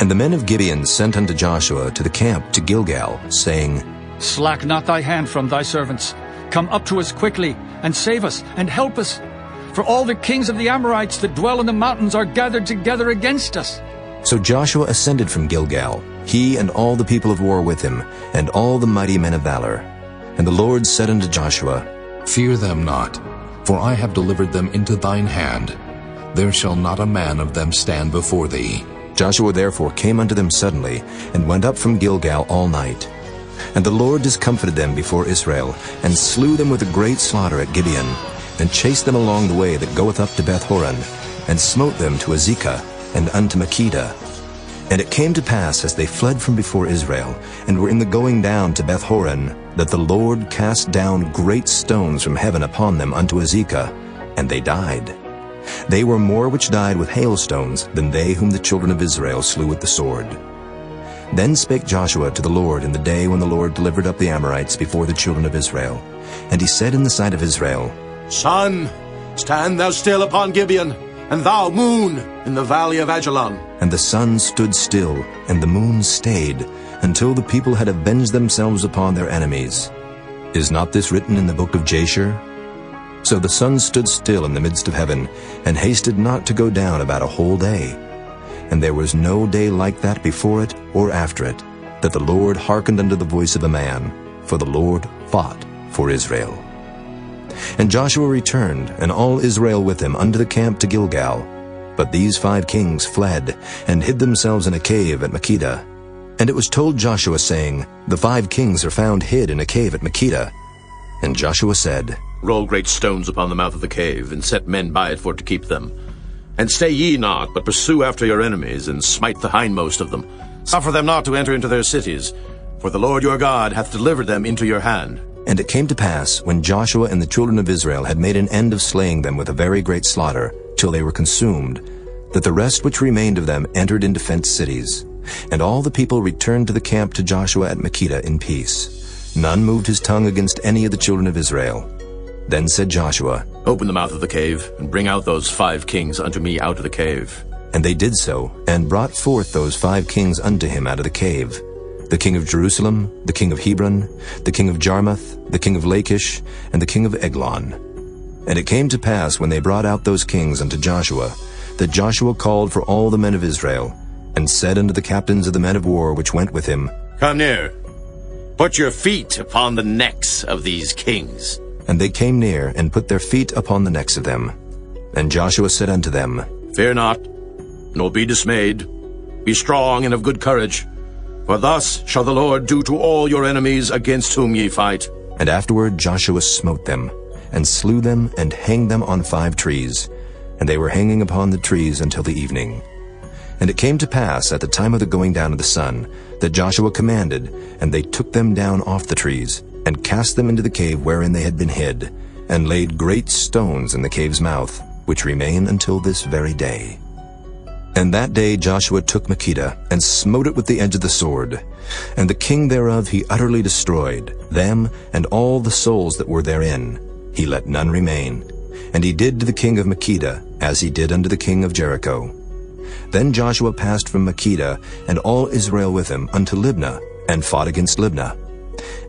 Speaker 1: And the men of Gibeon sent unto Joshua to the camp to Gilgal, saying,
Speaker 4: Slack not thy hand from thy servants. Come up to us quickly, and save us, and help us. For all the kings of the Amorites that dwell in the mountains are gathered together against us.
Speaker 1: So Joshua ascended from Gilgal, he and all the people of war with him, and all the mighty men of valor. And the Lord said unto Joshua,
Speaker 2: Fear them not, for I have delivered them into thine hand. There shall not a man of them stand before thee.
Speaker 1: Joshua therefore came unto them suddenly, and went up from Gilgal all night. And the Lord discomfited them before Israel, and slew them with a great slaughter at Gibeon, and chased them along the way that goeth up to Beth-horon, and smote them to Azekah, and unto Makkedah. And it came to pass, as they fled from before Israel, and were in the going down to Beth-horon, that the Lord cast down great stones from heaven upon them unto Azekah, and they died. They were more which died with hailstones than they whom the children of Israel slew with the sword. Then spake Joshua to the Lord in the day when the Lord delivered up the Amorites before the children of Israel. And he said in the sight of Israel,
Speaker 3: Sun, stand thou still upon Gibeon, and thou, moon, in the valley of Ajalon.
Speaker 1: And the sun stood still, and the moon stayed, until the people had avenged themselves upon their enemies. Is not this written in the book of Jasher? So the sun stood still in the midst of heaven, and hasted not to go down about a whole day. And there was no day like that before it or after it, that the Lord hearkened unto the voice of a man, for the Lord fought for Israel. And Joshua returned, and all Israel with him, unto the camp to Gilgal. But these 5 kings fled, and hid themselves in a cave at Makkedah. And it was told Joshua, saying, The 5 kings are found hid in a cave at Makkedah. And Joshua said,
Speaker 3: Roll great stones upon the mouth of the cave, and set men by it for to keep them. And stay ye not, but pursue after your enemies, and smite the hindmost of them. Suffer them not to enter into their cities, for the Lord your God hath delivered them into your hand.
Speaker 1: And it came to pass, when Joshua and the children of Israel had made an end of slaying them with a very great slaughter, till they were consumed, that the rest which remained of them entered into fenced cities. And all the people returned to the camp to Joshua at Makkedah in peace. None moved his tongue against any of the children of Israel. Then said Joshua,
Speaker 3: Open the mouth of the cave, and bring out those 5 kings unto me out of the cave.
Speaker 1: And they did so, and brought forth those 5 kings unto him out of the cave, the king of Jerusalem, the king of Hebron, the king of Jarmuth, the king of Lachish, and the king of Eglon. And it came to pass, when they brought out those kings unto Joshua, that Joshua called for all the men of Israel, and said unto the captains of the men of war which went with him,
Speaker 3: Come near. Put your feet upon the necks of these kings.
Speaker 1: And they came near, and put their feet upon the necks of them. And Joshua said unto them,
Speaker 3: Fear not, nor be dismayed. Be strong and of good courage. For thus shall the Lord do to all your enemies against whom ye fight.
Speaker 1: And afterward Joshua smote them, and slew them, and hanged them on 5 trees. And they were hanging upon the trees until the evening. And it came to pass at the time of the going down of the sun, that Joshua commanded, and they took them down off the trees, and cast them into the cave wherein they had been hid, and laid great stones in the cave's mouth, which remain until this very day. And that day Joshua took Makkedah, and smote it with the edge of the sword. And the king thereof he utterly destroyed, them and all the souls that were therein. He let none remain. And he did to the king of Makkedah, as he did unto the king of Jericho. Then Joshua passed from Makkedah, and all Israel with him, unto Libnah, and fought against Libnah.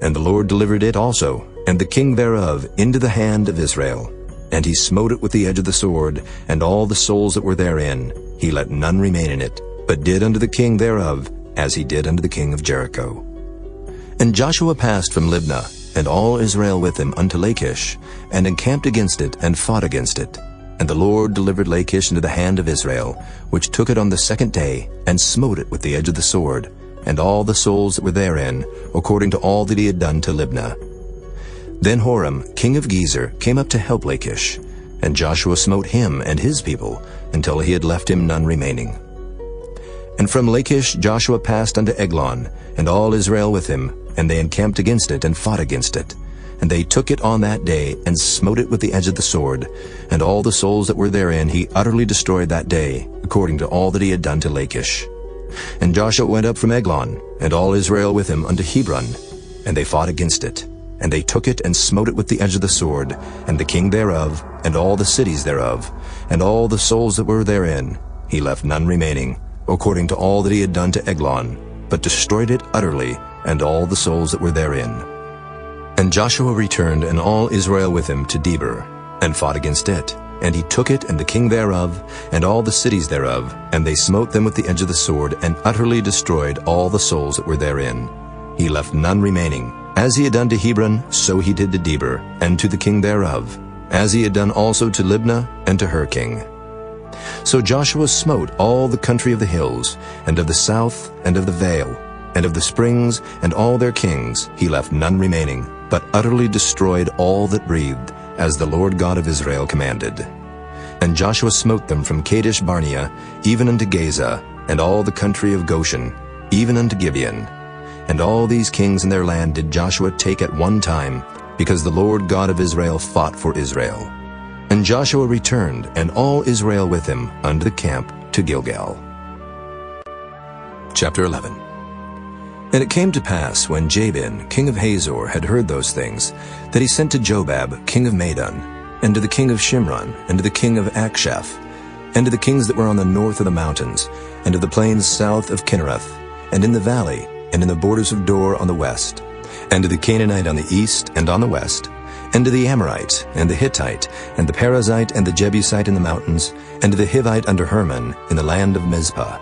Speaker 1: And the Lord delivered it also, and the king thereof, into the hand of Israel. And he smote it with the edge of the sword, and all the souls that were therein. He let none remain in it, but did unto the king thereof, as he did unto the king of Jericho. And Joshua passed from Libnah, and all Israel with him, unto Lachish, and encamped against it, and fought against it. And the Lord delivered Lachish into the hand of Israel, which took it on the 2nd day, and smote it with the edge of the sword, and all the souls that were therein, according to all that he had done to Libnah. Then Horam, king of Gezer, came up to help Lachish, and Joshua smote him and his people, until he had left him none remaining. And from Lachish Joshua passed unto Eglon, and all Israel with him, and they encamped against it, and fought against it. And they took it on that day, and smote it with the edge of the sword, and all the souls that were therein he utterly destroyed that day, according to all that he had done to Lachish. And Joshua went up from Eglon, and all Israel with him, unto Hebron, and they fought against it. And they took it, and smote it with the edge of the sword, and the king thereof, and all the cities thereof, and all the souls that were therein. He left none remaining, according to all that he had done to Eglon, but destroyed it utterly, and all the souls that were therein. And Joshua returned, and all Israel with him, to Debir, and fought against it. And he took it, and the king thereof, and all the cities thereof, and they smote them with the edge of the sword, and utterly destroyed all the souls that were therein. He left none remaining. As he had done to Hebron, so he did to Debir, and to the king thereof, as he had done also to Libnah, and to her king. So Joshua smote all the country of the hills, and of the south, and of the vale, and of the springs, and all their kings. He left none remaining, but utterly destroyed all that breathed, as the Lord God of Israel commanded. And Joshua smote them from Kadesh Barnea, even unto Gaza, and all the country of Goshen, even unto Gibeon. And all these kings in their land did Joshua take at one time, because the Lord God of Israel fought for Israel. And Joshua returned, and all Israel with him, unto the camp to Gilgal. Chapter 11. And it came to pass, when Jabin, king of Hazor, had heard those things, that he sent to Jobab, king of Madon, and to the king of Shimron, and to the king of Akshaph, and to the kings that were on the north of the mountains, and to the plains south of Kinnereth, and in the valley, and in the borders of Dor on the west, and to the Canaanite on the east and on the west, and to the Amorite, and the Hittite, and the Perizzite, and the Jebusite in the mountains, and to the Hivite under Hermon, in the land of Mizpah.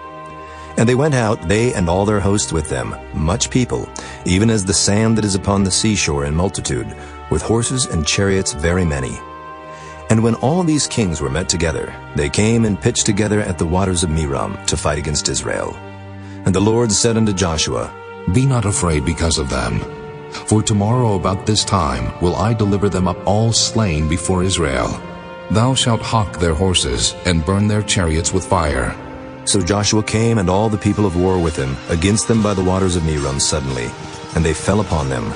Speaker 1: And they went out, they and all their hosts with them, much people, even as the sand that is upon the seashore in multitude, with horses and chariots very many. And when all these kings were met together, they came and pitched together at the waters of Merom, to fight against Israel. And the Lord said unto Joshua,
Speaker 2: Be not afraid because of them. For tomorrow about this time will I deliver them up all slain before Israel. Thou shalt hawk their horses, and burn their chariots with fire.
Speaker 1: So Joshua came, and all the people of war with him, against them by the waters of Merom suddenly, and they fell upon them.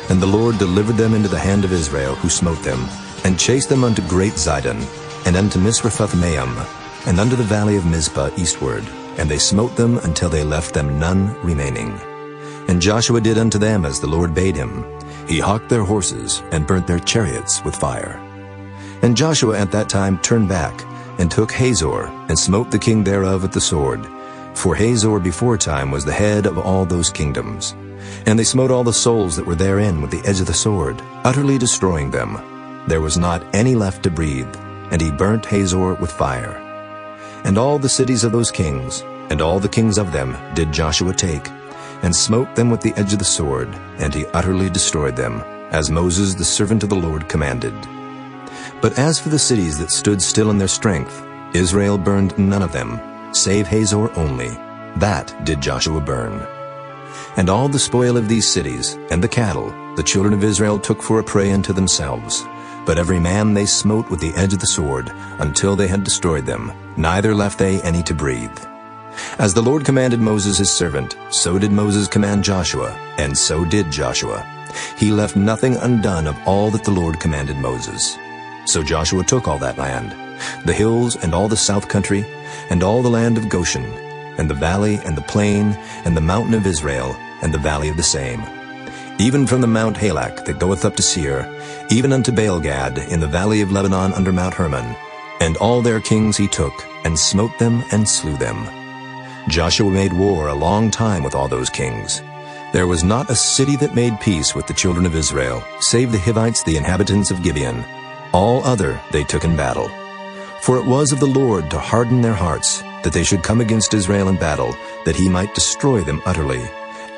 Speaker 1: And the Lord delivered them into the hand of Israel, who smote them, and chased them unto great Zidon, and unto Misrephoth-maim, and unto the valley of Mizpah eastward. And they smote them until they left them none remaining. And Joshua did unto them as the Lord bade him. He hawked their horses, and burnt their chariots with fire. And Joshua at that time turned back, and took Hazor, and smote the king thereof with the sword. For Hazor beforetime was the head of all those kingdoms. And they smote all the souls that were therein with the edge of the sword, utterly destroying them. There was not any left to breathe, and he burnt Hazor with fire. And all the cities of those kings, and all the kings of them, did Joshua take, and smote them with the edge of the sword, and he utterly destroyed them, as Moses the servant of the Lord commanded. But as for the cities that stood still in their strength, Israel burned none of them, save Hazor only. That did Joshua burn. And all the spoil of these cities, and the cattle, the children of Israel took for a prey unto themselves. But every man they smote with the edge of the sword, until they had destroyed them, neither left they any to breathe. As the Lord commanded Moses his servant, so did Moses command Joshua, and so did Joshua. He left nothing undone of all that the Lord commanded Moses. So Joshua took all that land, the hills and all the south country, and all the land of Goshen, and the valley and the plain, and the mountain of Israel, and the valley of the same, even from the Mount Halak that goeth up to Seir, even unto Baalgad in the valley of Lebanon under Mount Hermon. And all their kings he took, and smote them and slew them. Joshua made war a long time with all those kings. There was not a city that made peace with the children of Israel, save the Hivites, the inhabitants of Gibeon. All other they took in battle. For it was of the Lord to harden their hearts, that they should come against Israel in battle, that he might destroy them utterly,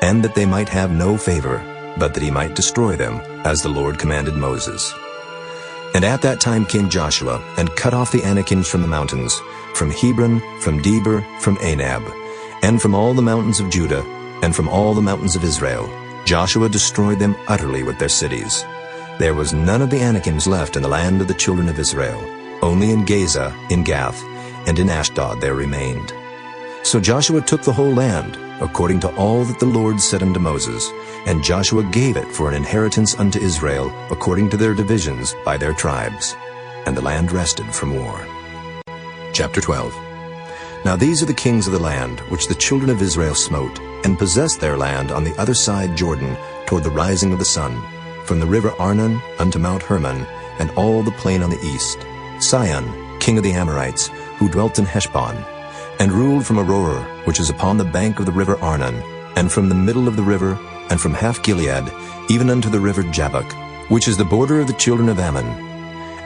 Speaker 1: and that they might have no favor, but that he might destroy them, as the Lord commanded Moses. And at that time came Joshua, and cut off the Anakims from the mountains, from Hebron, from Debir, from Anab, and from all the mountains of Judah, and from all the mountains of Israel. Joshua destroyed them utterly with their cities. There was none of the Anakims left in the land of the children of Israel. Only in Gaza, in Gath, and in Ashdod there remained. So Joshua took the whole land, according to all that the Lord said unto Moses, and Joshua gave it for an inheritance unto Israel, according to their divisions by their tribes. And the land rested from war. Chapter 12. Now these are the kings of the land, which the children of Israel smote, and possessed their land on the other side Jordan, toward the rising of the sun, from the river Arnon unto Mount Hermon, and all the plain on the east. Sihon, king of the Amorites, who dwelt in Heshbon, and ruled from Aroer, which is upon the bank of the river Arnon, and from the middle of the river, and from half Gilead, even unto the river Jabbok, which is the border of the children of Ammon,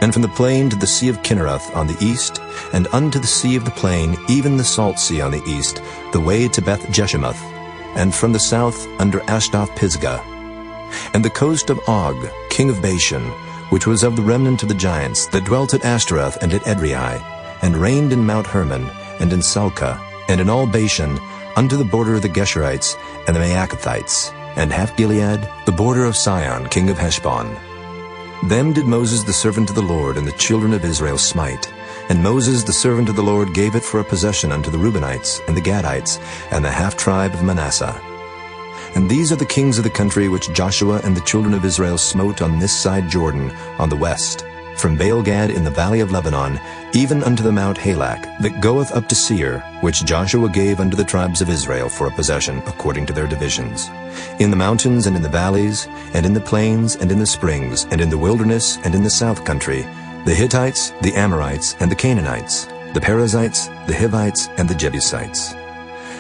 Speaker 1: and from the plain to the sea of Kinnereth on the east, and unto the sea of the plain, even the salt sea on the east, the way to Beth Jeshimoth, and from the south under Ashdoth Pisgah, and the coast of Og, king of Bashan, which was of the remnant of the giants, that dwelt at Ashtaroth and at Edrei, and reigned in Mount Hermon, and in Salcah, and in all Bashan, unto the border of the Geshurites and the Maacathites, and half Gilead, the border of Sihon, king of Heshbon. Them did Moses the servant of the Lord and the children of Israel smite. And Moses the servant of the Lord gave it for a possession unto the Reubenites, and the Gadites, and the half-tribe of Manasseh. And these are the kings of the country which Joshua and the children of Israel smote on this side Jordan, on the west, from Baalgad in the valley of Lebanon, even unto the Mount Halak, that goeth up to Seir, which Joshua gave unto the tribes of Israel for a possession, according to their divisions. In the mountains and in the valleys, and in the plains and in the springs, and in the wilderness and in the south country, the Hittites, the Amorites, and the Canaanites, the Perizzites, the Hivites, and the Jebusites.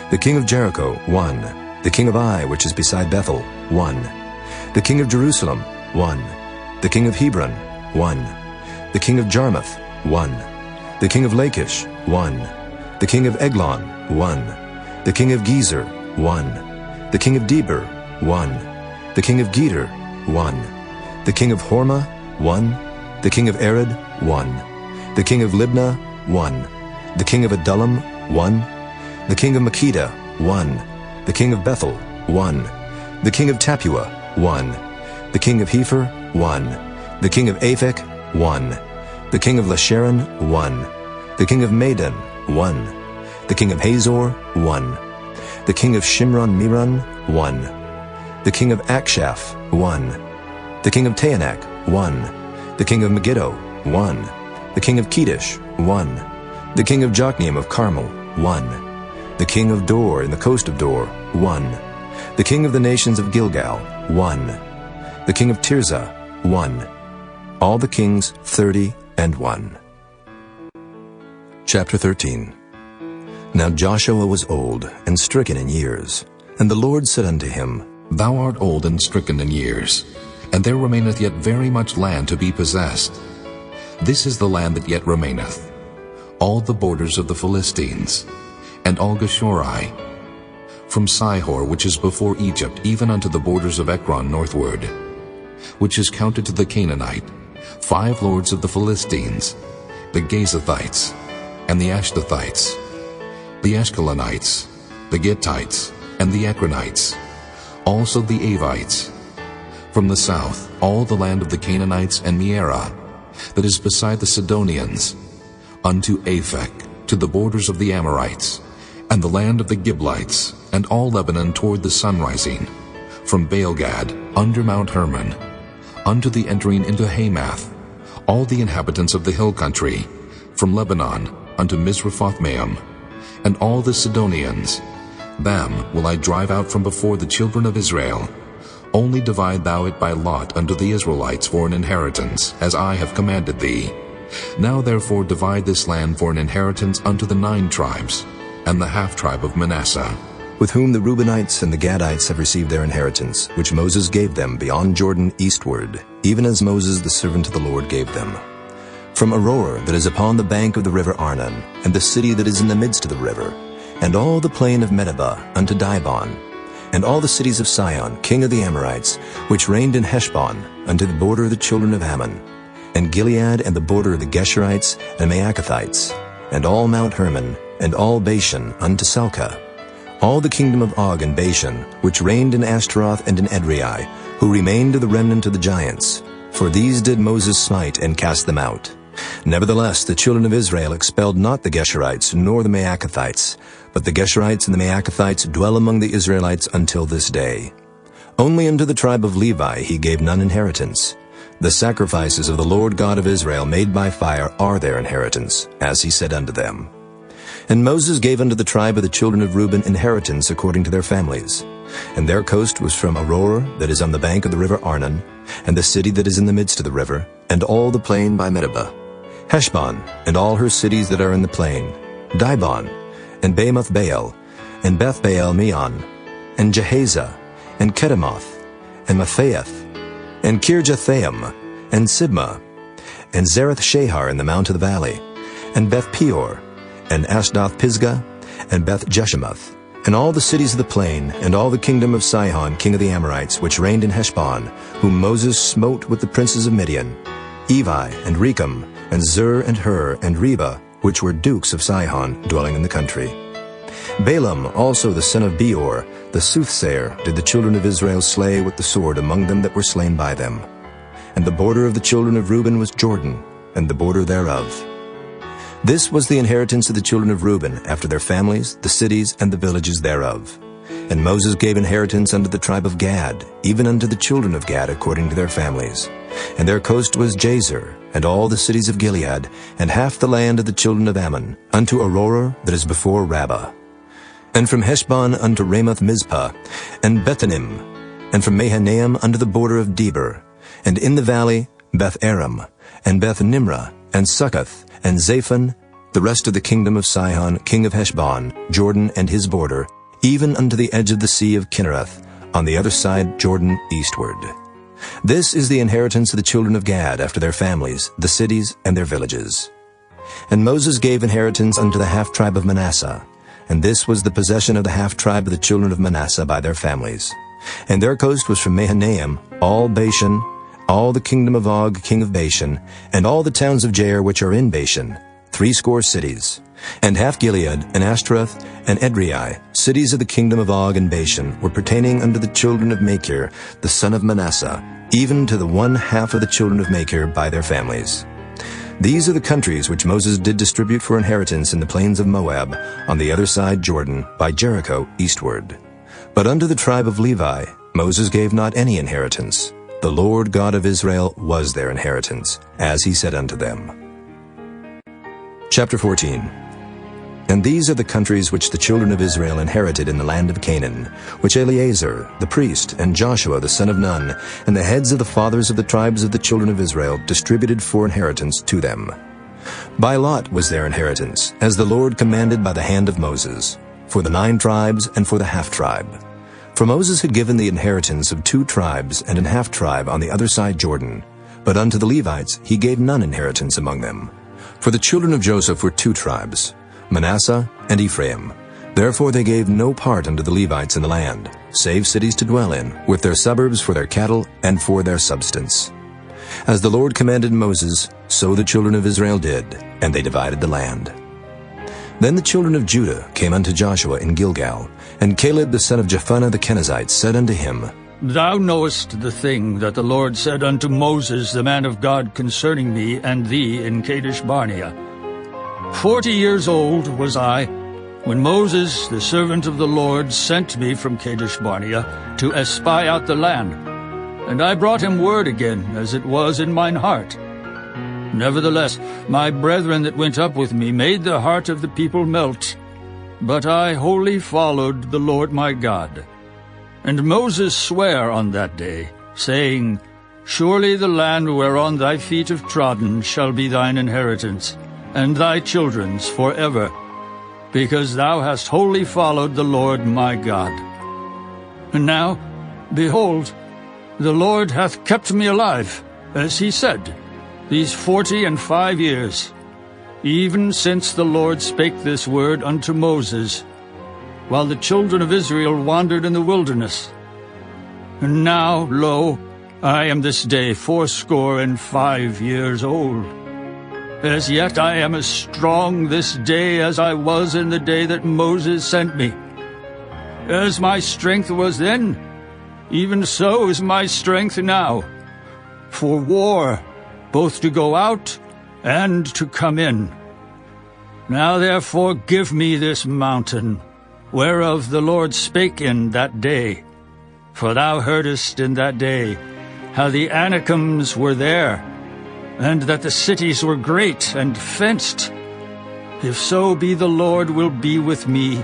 Speaker 1: The king of Jericho, 1. The king of Ai, which is beside Bethel, 1. The king of Jerusalem, 1. The king of Hebron, 1. The king of Jarmuth, 1. The king of Lachish, 1. The king of Eglon, 1. The king of Gezer, 1. The king of Debir, 1. The king of Geder, 1. The king of Hormah, 1. The king of Arad, 1. The king of Libnah, 1. The king of Adullam, 1. The king of Makkedah, 1. The king of Bethel, 1. The king of Tappuah, 1. The king of Hepher, 1. The king of Aphek, 1. The king of Lasharon, 1. The king of Madon, 1. The king of Hazor, 1. The king of Shimron-Meron, 1. The king of Akshaph, 1. The king of Taanach, 1. The king of Megiddo, 1. The king of Kedesh, 1. The king of Jokneam of Carmel, 1. The king of Dor in the coast of Dor, 1. The king of the nations of Gilgal, 1. The king of Tirzah, 1. All the kings 30 and 1. Chapter 13. Now Joshua was old and stricken in years, and the Lord said unto him,
Speaker 2: Thou art old and stricken in years, and there remaineth yet very much land to be possessed. This is the land that yet remaineth, all the borders of the Philistines, and all Geshuri, from Sihor, which is before Egypt, even unto the borders of Ekron northward, which is counted to the Canaanite, 5 lords of the Philistines, the Gazathites, and the Ashdothites, the Ashkelonites, the Gittites, and the Ekronites, also the Avites. From the south, all the land of the Canaanites and Mearah, that is beside the Sidonians, unto Aphek, to the borders of the Amorites, and the land of the Giblites, and all Lebanon toward the sunrising, from Baalgad, under Mount Hermon, unto the entering into Hamath, all the inhabitants of the hill country, from Lebanon unto Misrephothmaim, and all the Sidonians. Them will I drive out from before the children of Israel. Only divide thou it by lot unto the Israelites for an inheritance, as I have commanded thee. Now therefore divide this land for an inheritance unto the 9 tribes, and the half-tribe of Manasseh,
Speaker 1: with whom the Reubenites and the Gadites have received their inheritance, which Moses gave them beyond Jordan eastward, even as Moses the servant of the Lord gave them. From Aroer that is upon the bank of the river Arnon, and the city that is in the midst of the river, and all the plain of Medeba unto Dibon, and all the cities of Sihon, king of the Amorites, which reigned in Heshbon, unto the border of the children of Ammon, and Gilead and the border of the Geshurites and Maacathites, and all Mount Hermon, and all Bashan unto Salcah, all the kingdom of Og and Bashan, which reigned in Ashtaroth and in Edrei, who remained of the remnant of the giants. For these did Moses smite and cast them out. Nevertheless the children of Israel expelled not the Geshurites nor the Maacathites, but the Geshurites and the Maacathites dwell among the Israelites until this day. Only unto the tribe of Levi he gave none inheritance. The sacrifices of the Lord God of Israel made by fire are their inheritance, as he said unto them. And Moses gave unto the tribe of the children of Reuben inheritance according to their families. And their coast was from Aroer that is on the bank of the river Arnon, and the city that is in the midst of the river, and all the plain by Medeba, Heshbon, and all her cities that are in the plain, Dibon, and Bamoth Baal, and Beth Baal Meon, and Jehaza, and Kedemoth, and Maphaath, and Kirjathaim, and Sibmah, and Zareth Shahar in the mount of the valley, and Beth Peor, and Ashdoth Pisgah, and Beth Jeshemoth, and all the cities of the plain, and all the kingdom of Sihon king of the Amorites, which reigned in Heshbon, whom Moses smote with the princes of Midian, Evi, and Rechem, and Zur, and Hur, and Reba, which were dukes of Sihon, dwelling in the country. Balaam also the son of Beor, the soothsayer, did the children of Israel slay with the sword among them that were slain by them. And the border of the children of Reuben was Jordan, and the border thereof. This was the inheritance of the children of Reuben, after their families, the cities, and the villages thereof. And Moses gave inheritance unto the tribe of Gad, even unto the children of Gad according to their families. And their coast was Jazer, and all the cities of Gilead, and half the land of the children of Ammon, unto Aroer that is before Rabbah. And from Heshbon unto Ramoth Mizpah, and Bethanim, and from Mahanaim unto the border of Debir, and in the valley Beth Aram, and Beth Nimrah, and Succoth, and Zaphon, the rest of the kingdom of Sihon, king of Heshbon, Jordan and his border, even unto the edge of the sea of Kinnereth, on the other side Jordan eastward. This is the inheritance of the children of Gad after their families, the cities, and their villages. And Moses gave inheritance unto the half-tribe of Manasseh, and this was the possession of the half-tribe of the children of Manasseh by their families. And their coast was from Mahanaim, all Bashan, all the kingdom of Og king of Bashan, and all the towns of Jair which are in Bashan, 80 cities, and half Gilead, and Ashtaroth, and Edrei, cities of the kingdom of Og and Bashan, were pertaining unto the children of Machir, the son of Manasseh, even to the 1/2 of the children of Machir by their families. These are the countries which Moses did distribute for inheritance in the plains of Moab, on the other side Jordan, by Jericho eastward. But unto the tribe of Levi Moses gave not any inheritance. The Lord God of Israel was their inheritance, as he said unto them. Chapter 14. And these are the countries which the children of Israel inherited in the land of Canaan, which Eleazar the priest, and Joshua the son of Nun, and the heads of the fathers of the tribes of the children of Israel distributed for inheritance to them. By lot was their inheritance, as the Lord commanded by the hand of Moses, for the 9 tribes and for the half-tribe. For Moses had given the inheritance of 2 tribes and an half-tribe on the other side Jordan, but unto the Levites he gave none inheritance among them. For the children of Joseph were 2 tribes, Manasseh and Ephraim. Therefore they gave no part unto the Levites in the land, save cities to dwell in, with their suburbs for their cattle and for their substance. As the Lord commanded Moses, so the children of Israel did, and they divided the land. Then the children of Judah came unto Joshua in Gilgal, and Caleb the son of Jephunneh the Kenizzite said unto him,
Speaker 4: Thou knowest the thing that the Lord said unto Moses the man of God concerning me and thee in Kadesh Barnea. 40 years old was I, when Moses the servant of the Lord sent me from Kadesh Barnea to espy out the land. And I brought him word again, as it was in mine heart. Nevertheless, my brethren that went up with me made the heart of the people melt. But I wholly followed the Lord my God. And Moses sware on that day, saying, Surely the land whereon thy feet have trodden shall be thine inheritance, and thy children's forever, because thou hast wholly followed the Lord my God. And now, behold, the Lord hath kept me alive, as he said, these 45 years, even since the Lord spake this word unto Moses, while the children of Israel wandered in the wilderness. And now, lo, I am this day 85 years old. As yet I am as strong this day as I was in the day that Moses sent me. As my strength was then, even so is my strength now, for war, both to go out and to come in. Now therefore give me this mountain, whereof the Lord spake in that day. For thou heardest in that day how the Anakims were there, and that the cities were great and fenced. If so be the Lord will be with me,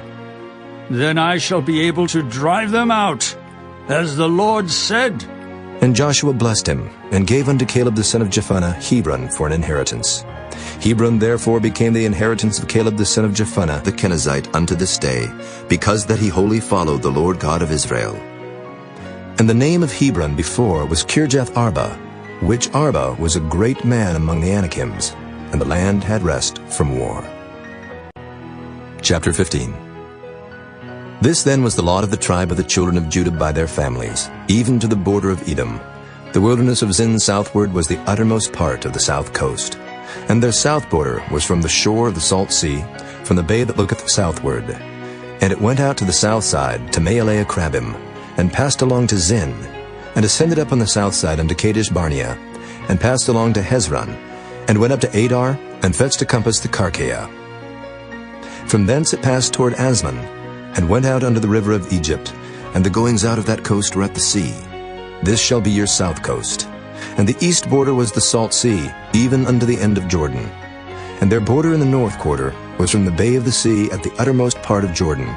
Speaker 4: then I shall be able to drive them out, as the Lord said.
Speaker 1: And Joshua blessed him, and gave unto Caleb the son of Jephunneh Hebron for an inheritance. Hebron therefore became the inheritance of Caleb the son of Jephunneh the Kenizzite unto this day, because that he wholly followed the Lord God of Israel. And the name of Hebron before was Kirjath-arba, which Arba was a great man among the Anakims, and the land had rest from war. Chapter 15. This then was the lot of the tribe of the children of Judah by their families, even to the border of Edom. The wilderness of Zin southward was the uttermost part of the south coast. And their south border was from the shore of the salt sea, from the bay that looketh southward. And it went out to the south side, to Maaleh-Akrabim, and passed along to Zin, and ascended up on the south side unto Kadesh Barnea, and passed along to Hezron, and went up to Adar, and fetched to compass the Karkea. From thence it passed toward Asmon, and went out unto the river of Egypt, and the goings out of that coast were at the sea. This shall be your south coast. And the east border was the salt sea, even unto the end of Jordan. And their border in the north quarter was from the bay of the sea at the uttermost part of Jordan.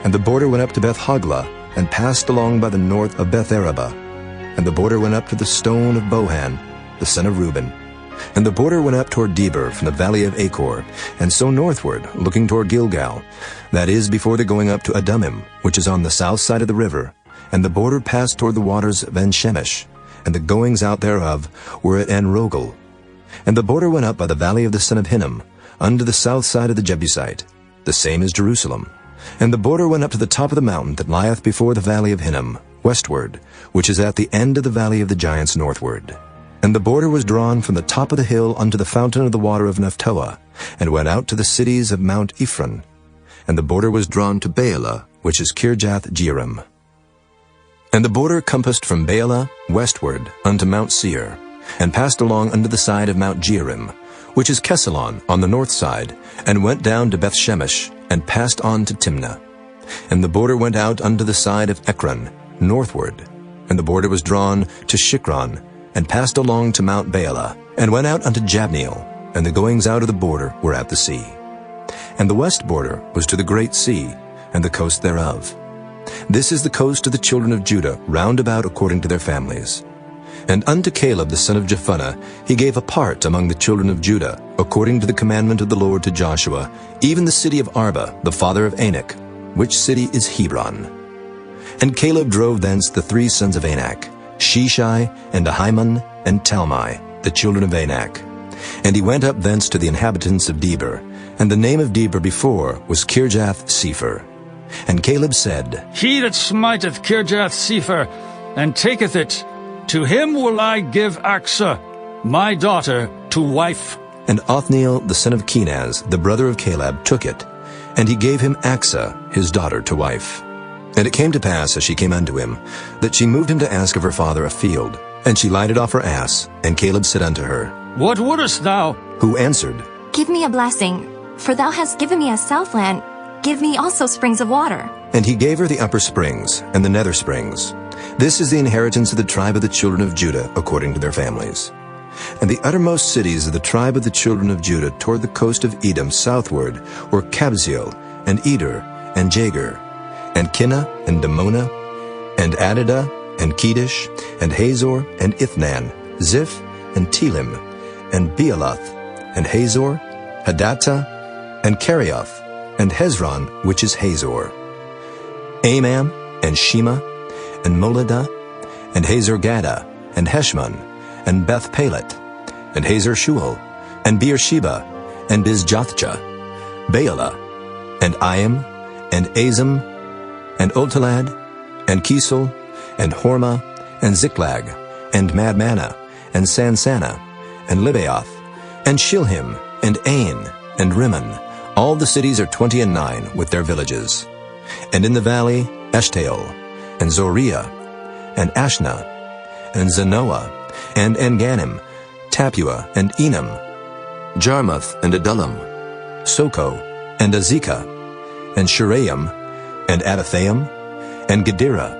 Speaker 1: And the border went up to Beth-hoglah, and passed along by the north of Beth-araba. And the border went up to the stone of Bohan, the son of Reuben. And the border went up toward Debir from the valley of Achor, and so northward, looking toward Gilgal, that is, before the going up to Adumim, which is on the south side of the river. And the border passed toward the waters of En-shemesh, and the goings out thereof were at En-rogel. And the border went up by the valley of the son of Hinnom, unto the south side of the Jebusite, the same as Jerusalem. And the border went up to the top of the mountain that lieth before the valley of Hinnom, westward, which is at the end of the valley of the giants northward. And the border was drawn from the top of the hill unto the fountain of the water of Nephtoah, and went out to the cities of Mount Ephron. And the border was drawn to Baalah, which is Kirjath-jearim. And the border compassed from Baalah westward unto Mount Seir, and passed along unto the side of Mount Jearim, which is Kesalon on the north side, and went down to Beth-shemesh, and passed on to Timnah. And the border went out unto the side of Ekron, northward. And the border was drawn to Shikron, and passed along to Mount Baalah, and went out unto Jabneel, and the goings out of the border were at the sea. And the west border was to the great sea, and the coast thereof. This is the coast of the children of Judah, round about according to their families. And unto Caleb the son of Jephunneh he gave a part among the children of Judah, according to the commandment of the Lord to Joshua, even the city of Arba, the father of Anak, which city is Hebron. And Caleb drove thence the 3 sons of Anak, Sheshai, and Ahiman, and Talmai, the children of Anak. And he went up thence to the inhabitants of Debir, and the name of Debir before was Kirjath-Sepher. And Caleb said,
Speaker 4: He that smiteth Kirjath-Sepher, and taketh it, to him will I give Achsah, my daughter, to wife.
Speaker 1: And Othniel the son of Kenaz, the brother of Caleb, took it, and he gave him Achsah, his daughter, to wife. And it came to pass, as she came unto him, that she moved him to ask of her father a field. And she lighted off her ass, and Caleb said unto her,
Speaker 4: What wouldest thou?
Speaker 1: Who answered,
Speaker 11: Give me a blessing, for thou hast given me a southland. Give me also springs of water.
Speaker 1: And he gave her the upper springs, and the nether springs. This is the inheritance of the tribe of the children of Judah, according to their families. And the uttermost cities of the tribe of the children of Judah toward the coast of Edom southward were Kabzeel, and Eder, and Jagur, and Kinnah, and Damona, and Adadah, and Kedesh, and Hazor, and Ithnan, Ziph, and Telim, and Bealoth, and Hazor, Hadattah, and Kerioth, and Hezron, which is Hazor, Amam, and Shema, and Moladah, and Hazar-Gadah, and Heshmon, and Beth-Pelet, and Hazar-Shual, and Beersheba, and Bizjothjah, Baalah, and Iam, and Azim, and Oltalad, and Kisel, and Hormah, and Ziklag, and Madmanah, and Sansannah, and Libaoth, and Shilhim, and Ain, and Rimmon. All the cities are 29 with their villages. And in the valley, Eshtaol, and Zoriah, and Ashna, and Zanoah, and Enganim, Tapua, and Enam, Jarmuth, and Adullam, Soko, and Azekah, and Shuraim, and Adathaim, and Gedera,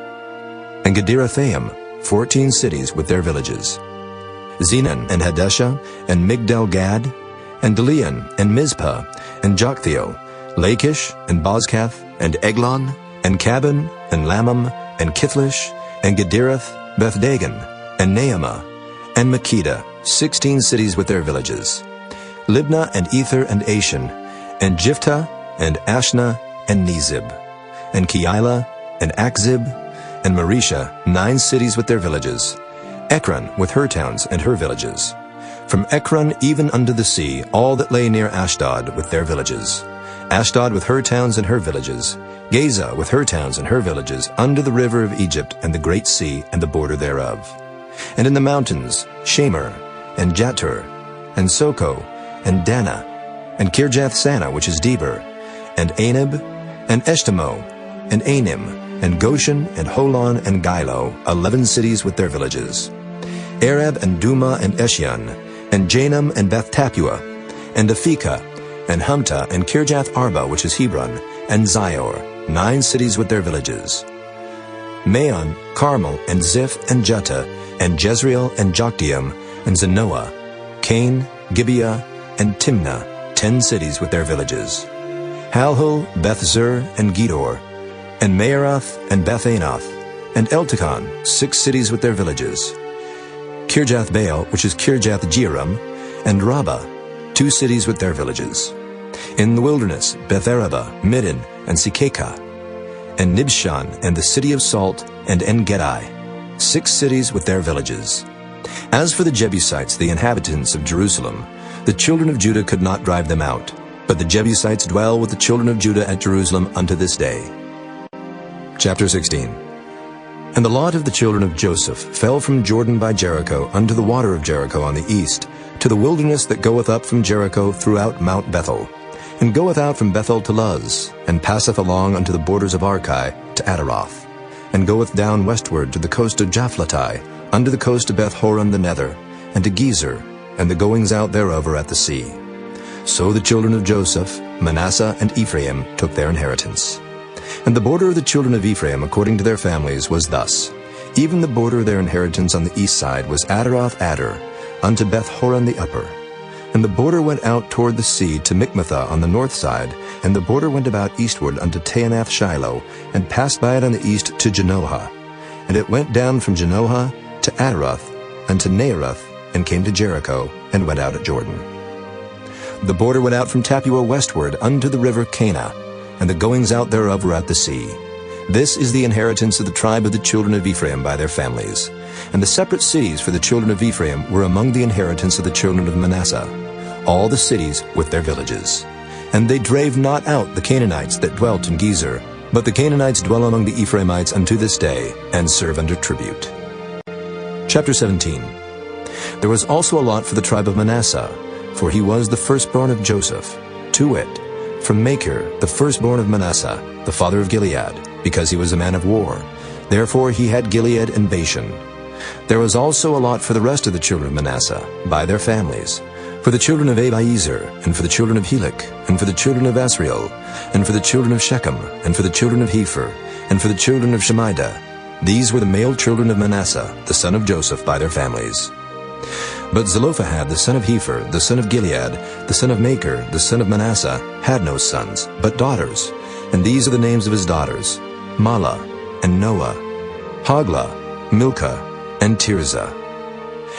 Speaker 1: and Gederathaim, 14 cities with their villages. Zenan, and Hadeshah, and Migdal-Gad, and Delian, and Mizpah, and Joktheel, Lachish, and Bozkath, and Eglon, and Cabin, and Lamam, and Kithlish, and Gederath, Beth-Dagon, and Naamah, and Makkedah, 16 cities with their villages. Libnah, and Ether, and Ashan, and Jiphthah, and Ashna, and Nezib, and Keilah, and Achzib, and Maresha, 9 cities with their villages. Ekron with her towns and her villages. From Ekron even unto the sea, all that lay near Ashdod with their villages. Ashdod with her towns and her villages. Gaza with her towns and her villages, under the river of Egypt and the great sea and the border thereof. And in the mountains, Shamer, and Jatur, and Soko, and Dana, and Kirjath-Sana, which is Debir, and Anab, and Eshtemoh, and Anim, and Goshen, and Holon, and Gilo, 11 cities with their villages. Arab, and Duma, and Eshion, and Janam, and Beth-Tapua, and Aphekah, and Humta, and Kirjath-Arba, which is Hebron, and Zior, 9 cities with their villages. Maon, Carmel, and Ziph, and Juttah, and Jezreel, and Jokdeam, and Zanoah, Cain, Gibeah, and Timnah, 10 cities with their villages. Halhul, Beth-Zur, and Gedor, and Maaroth, and Beth-Anoth, and Eltekon, 6 cities with their villages. Kirjath-Baal, which is Kirjath-Jearim, and Rabbah, 2 cities with their villages. In the wilderness, Beth-Araba, Middin, and Sikekah, and Nibshan, and the city of Salt, and En-Gedi, 6 cities with their villages. As for the Jebusites, the inhabitants of Jerusalem, the children of Judah could not drive them out, but the Jebusites dwell with the children of Judah at Jerusalem unto this day. Chapter 16. And the lot of the children of Joseph fell from Jordan by Jericho unto the water of Jericho on the east, to the wilderness that goeth up from Jericho throughout Mount Bethel, and goeth out from Bethel to Luz, and passeth along unto the borders of Archi to Ataroth, and goeth down westward to the coast of Japhletai, unto the coast of Beth-horon the nether, and to Gezer, and the goings out thereof are at the sea. So the children of Joseph, Manasseh, and Ephraim took their inheritance. And the border of the children of Ephraim according to their families was thus. Even the border of their inheritance on the east side was Adaroth-Adar, unto Beth-horon the upper. And the border went out toward the sea to Michmethah on the north side, and the border went about eastward unto Taanath-Shiloh, and passed by it on the east to Janohah. And it went down from Janohah to Adaroth, unto Naarath, and came to Jericho, and went out at Jordan. The border went out from Tappuah westward unto the river Cana, and the goings out thereof were at the sea. This is the inheritance of the tribe of the children of Ephraim by their families. And the separate cities for the children of Ephraim were among the inheritance of the children of Manasseh, all the cities with their villages. And they drave not out the Canaanites that dwelt in Gezer, but the Canaanites dwell among the Ephraimites unto this day, and serve under tribute. Chapter 17. There was also a lot for the tribe of Manasseh, for he was the firstborn of Joseph, to wit, from Machir, the firstborn of Manasseh, the father of Gilead, because he was a man of war. Therefore he had Gilead and Bashan. There was also a lot for the rest of the children of Manasseh, by their families, for the children of Abiezer, and for the children of Helek, and for the children of Asriel, and for the children of Shechem, and for the children of Hepher, and for the children of Shemida. These were the male children of Manasseh, the son of Joseph, by their families. But Zelophehad, the son of Hepher, the son of Gilead, the son of Machir, the son of Manasseh, had no sons, but daughters. And these are the names of his daughters, Mahlah, and Noah, Hoglah, Milcah, and Tirzah.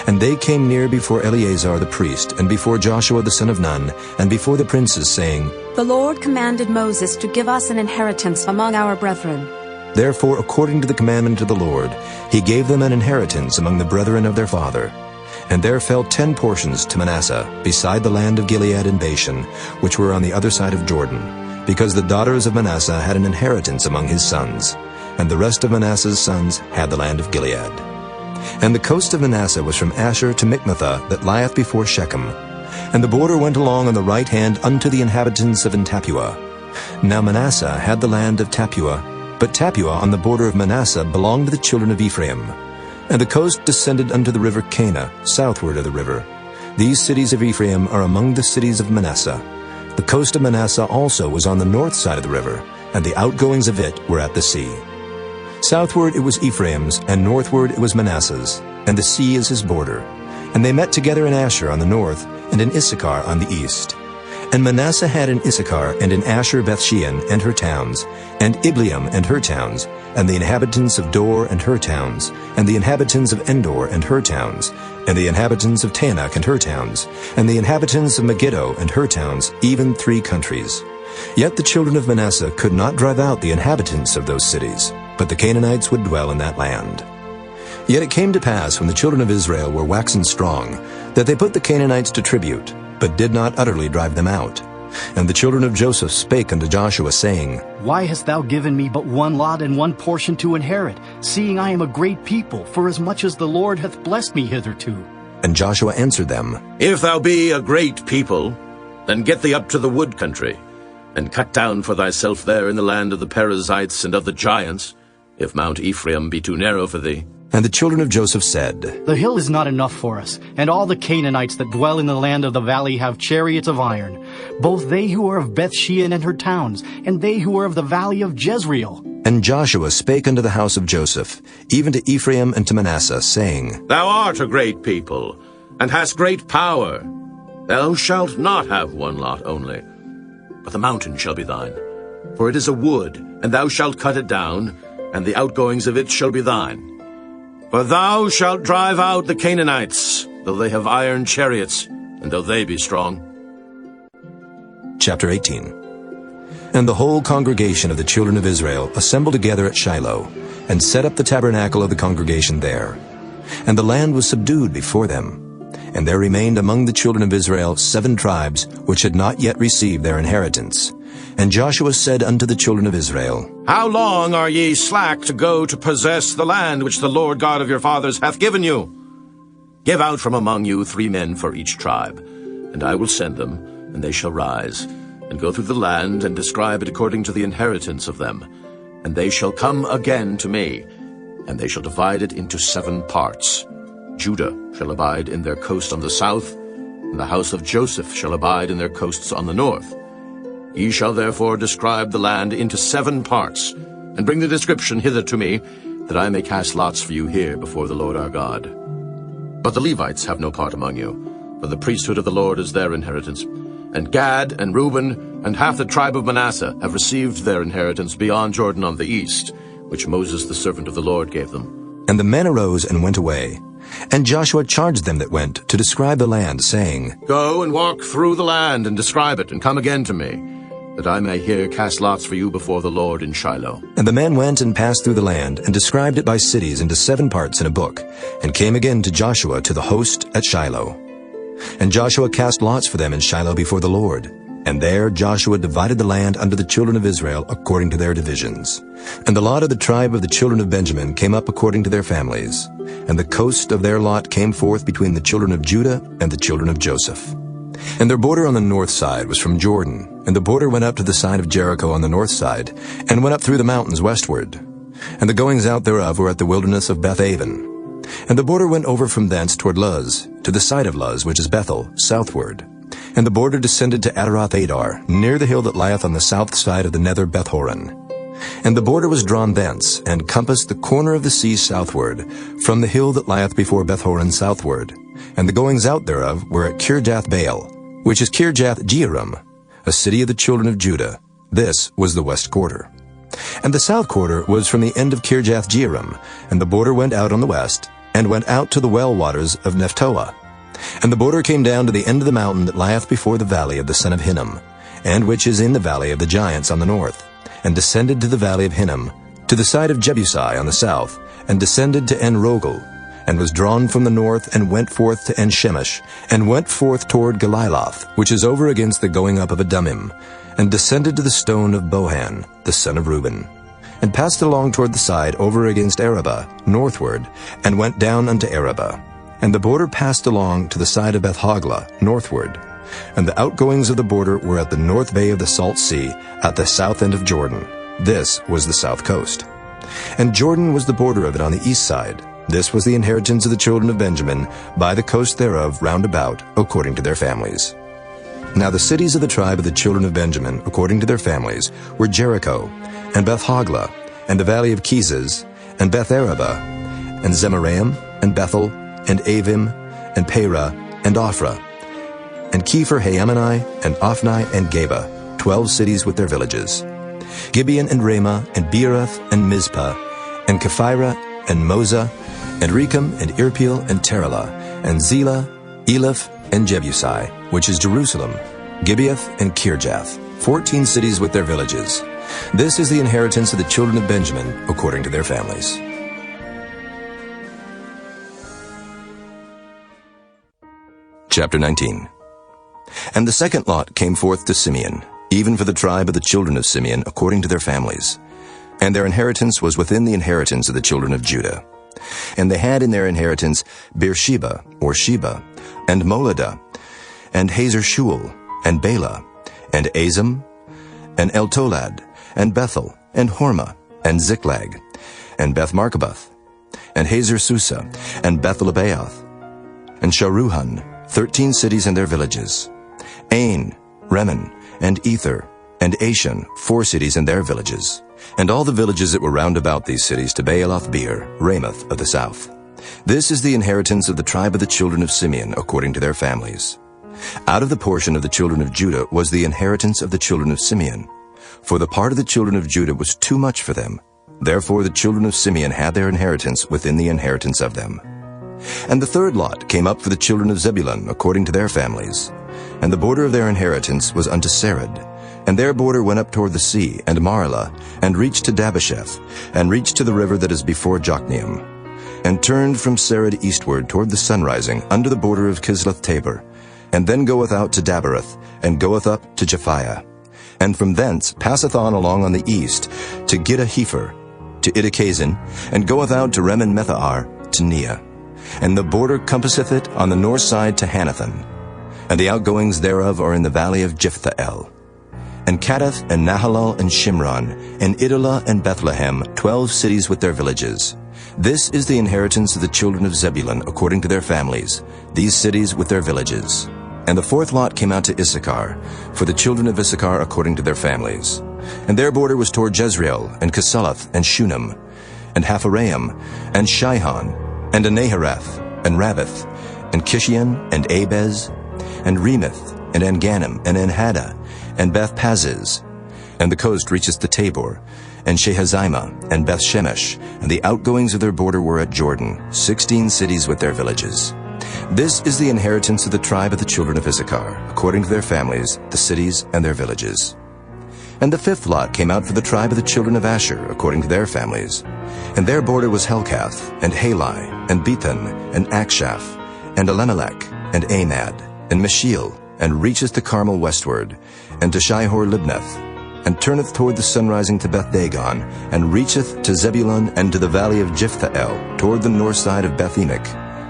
Speaker 1: And they came near before Eleazar the priest, and before Joshua the son of Nun, and before the princes, saying,
Speaker 12: The Lord commanded Moses to give us an inheritance among our brethren.
Speaker 1: Therefore, according to the commandment of the Lord, he gave them an inheritance among the brethren of their father. And there fell 10 portions to Manasseh, beside the land of Gilead and Bashan, which were on the other side of Jordan, because the daughters of Manasseh had an inheritance among his sons, and the rest of Manasseh's sons had the land of Gilead. And the coast of Manasseh was from Asher to Michmethah, that lieth before Shechem. And the border went along on the right hand unto the inhabitants of Tappuah. Now Manasseh had the land of Tappuah, but Tappuah on the border of Manasseh belonged to the children of Ephraim. And the coast descended unto the river Cana, southward of the river. These cities of Ephraim are among the cities of Manasseh. The coast of Manasseh also was on the north side of the river, and the outgoings of it were at the sea. Southward it was Ephraim's, and northward it was Manasseh's, and the sea is his border. And they met together in Asher on the north, and in Issachar on the east. And Manasseh had in Issachar and in Asher Bethshean and her towns, and Ibleam and her towns, and the inhabitants of Dor and her towns, and the inhabitants of Endor and her towns, and the inhabitants of Tanakh and her towns, and the inhabitants of Megiddo and her towns, even 3 countries. Yet the children of Manasseh could not drive out the inhabitants of those cities, but the Canaanites would dwell in that land. Yet it came to pass, when the children of Israel were waxen strong, that they put the Canaanites to tribute, but did not utterly drive them out. And the children of Joseph spake unto Joshua, saying,
Speaker 13: Why hast thou given me but 1 lot and 1 portion to inherit, seeing I am a great people, forasmuch as the Lord hath blessed me hitherto?
Speaker 1: And Joshua answered them,
Speaker 3: If thou be a great people, then get thee up to the wood country, and cut down for thyself there in the land of the Perizzites and of the giants, if Mount Ephraim be too narrow for thee.
Speaker 1: And the children of Joseph said,
Speaker 13: The hill is not enough for us, and all the Canaanites that dwell in the land of the valley have chariots of iron, both they who are of Bethshean and her towns, and they who are of the valley of Jezreel.
Speaker 1: And Joshua spake unto the house of Joseph, even to Ephraim and to Manasseh, saying,
Speaker 3: Thou art a great people, and hast great power. Thou shalt not have 1 lot only, but the mountain shall be thine. For it is a wood, and thou shalt cut it down, and the outgoings of it shall be thine. For thou shalt drive out the Canaanites, though they have iron chariots, and though they be strong.
Speaker 1: Chapter 18. And the whole congregation of the children of Israel assembled together at Shiloh, and set up the tabernacle of the congregation there. And the land was subdued before them. And there remained among the children of Israel 7 tribes, which had not yet received their inheritance. And Joshua said unto the children of Israel,
Speaker 3: How long are ye slack to go to possess the land which the Lord God of your fathers hath given you? Give out from among you 3 men for each tribe, and I will send them, and they shall rise, and go through the land, and describe it according to the inheritance of them. And they shall come again to me, and they shall divide it into 7 parts. Judah shall abide in their coast on the south, and the house of Joseph shall abide in their coasts on the north. Ye shall therefore describe the land into 7 parts, and bring the description hither to me, that I may cast lots for you here before the Lord our God. But the Levites have no part among you, for the priesthood of the Lord is their inheritance. And Gad and Reuben and half the tribe of Manasseh have received their inheritance beyond Jordan on the east, which Moses the servant of the Lord gave them.
Speaker 1: And the men arose and went away. And Joshua charged them that went to describe the land, saying,
Speaker 3: Go and walk through the land and describe it, and come again to me, that I may here cast lots for you before the Lord in Shiloh.
Speaker 1: And the men went and passed through the land, and described it by cities into 7 parts in a book, and came again to Joshua to the host at Shiloh. And Joshua cast lots for them in Shiloh before the Lord. And there Joshua divided the land unto the children of Israel according to their divisions. And the lot of the tribe of the children of Benjamin came up according to their families. And the coast of their lot came forth between the children of Judah and the children of Joseph. And their border on the north side was from Jordan, and the border went up to the side of Jericho on the north side, and went up through the mountains westward. And the goings out thereof were at the wilderness of Beth-aven. And the border went over from thence toward Luz, to the side of Luz, which is Bethel, southward. And the border descended to Adaroth-adar, near the hill that lieth on the south side of the nether Beth-horon. And the border was drawn thence, and compassed the corner of the sea southward, from the hill that lieth before Beth-horon southward. And the goings out thereof were at Kirjath-baal, which is Kirjath-jearim, a city of the children of Judah. This was the west quarter. And the south quarter was from the end of Kirjath-jearim, and the border went out on the west, and went out to the well waters of Nephtoah. And the border came down to the end of the mountain that lieth before the valley of the son of Hinnom, and which is in the valley of the giants on the north, and descended to the valley of Hinnom, to the side of Jebusi on the south, and descended to En-rogel, and was drawn from the north, and went forth to En-shemesh, and went forth toward Galiloth, which is over against the going up of Adumim, and descended to the stone of Bohan, the son of Reuben, and passed along toward the side over against Arabah, northward, and went down unto Arabah. And the border passed along to the side of Beth-hoglah, northward. And the outgoings of the border were at the north bay of the Salt Sea, at the south end of Jordan. This was the south coast. And Jordan was the border of it on the east side. This was the inheritance of the children of Benjamin, by the coast thereof round about, according to their families. Now the cities of the tribe of the children of Benjamin, according to their families, were Jericho, and Beth-hoglah, and the valley of Kezes, and Beth-arabah, and Zemaraim, and Bethel, and Avim, and Perah, and Ophrah, and Kepher-haamani, and Ophni, and Geba, 12 cities with their villages. Gibeon, and Ramah, and Beeroth, and Mizpah, and Kephirah, and Moza, and Rechem, and Irpeel, and Terelah, and Zelah, Eleph, and Jebusi, which is Jerusalem, Gibeath, and Kirjath, 14 cities with their villages. This is the inheritance of the children of Benjamin, according to their families. Chapter 19. And the second lot came forth to Simeon, even for the tribe of the children of Simeon, according to their families. And their inheritance was within the inheritance of the children of Judah. And they had in their inheritance Beersheba, or Sheba, and Moladah, and Hazer-shual, and Bela, and Azim, and Eltolad, and Bethel, and Hormah, and Ziklag, and Beth-marcaboth, and Hazer-susa, and Beth-lebaoth, and Sharuhan, 13 cities and their villages. Ain, Remen, and Ether, and Ashan, 4 cities and their villages. And all the villages that were round about these cities to Baalath-beer, Ramoth of the south. This is the inheritance of the tribe of the children of Simeon, according to their families. Out of the portion of the children of Judah was the inheritance of the children of Simeon. For the part of the children of Judah was too much for them. Therefore the children of Simeon had their inheritance within the inheritance of them. And the third lot came up for the children of Zebulun, according to their families. And the border of their inheritance was unto Sarid. And their border went up toward the sea, and Marlah, and reached to Dabasheth, and reached to the river that is before Jokneam, and turned from Sarid eastward toward the sunrising, under the border of Kisloth-tabor, and then goeth out to Daberath, and goeth up to Japhiah, and from thence passeth on the east, to Gittah-hefer, to Idakazin, and goeth out to Remen-methar, to Neah. And the border compasseth it on the north side to Hanathan, and the outgoings thereof are in the valley of Jephthahel. And Cadath, and Nahalal, and Shimron, and Idolah, and Bethlehem, 12 cities with their villages. This is the inheritance of the children of Zebulun, according to their families, these cities with their villages. And the fourth lot came out to Issachar, for the children of Issachar according to their families. And their border was toward Jezreel, and Kesaloth, and Shunem, and Hapharaim, and Shihon, and Anahareth, and Rabbath, and Kishion, and Abez, and Remoth, and Engannim, and Enhaddah, and Beth-Paziz. And the coast reacheth to Tabor, and Shehazimah, and Beth-Shemesh, and the outgoings of their border were at Jordan, 16 cities with their villages. This is the inheritance of the tribe of the children of Issachar, according to their families, the cities and their villages. And the fifth lot came out for the tribe of the children of Asher, according to their families. And their border was Helkath, and Halai, and Bethan, and Akshaph, and Elimelech, and Amad, and Meshiel, and reacheth to Carmel westward, and to Shihor-Libnath, and turneth toward the sunrising to Beth-Dagon, and reacheth to Zebulun and to the valley of Jiphthahel, toward the north side of Beth-Emek,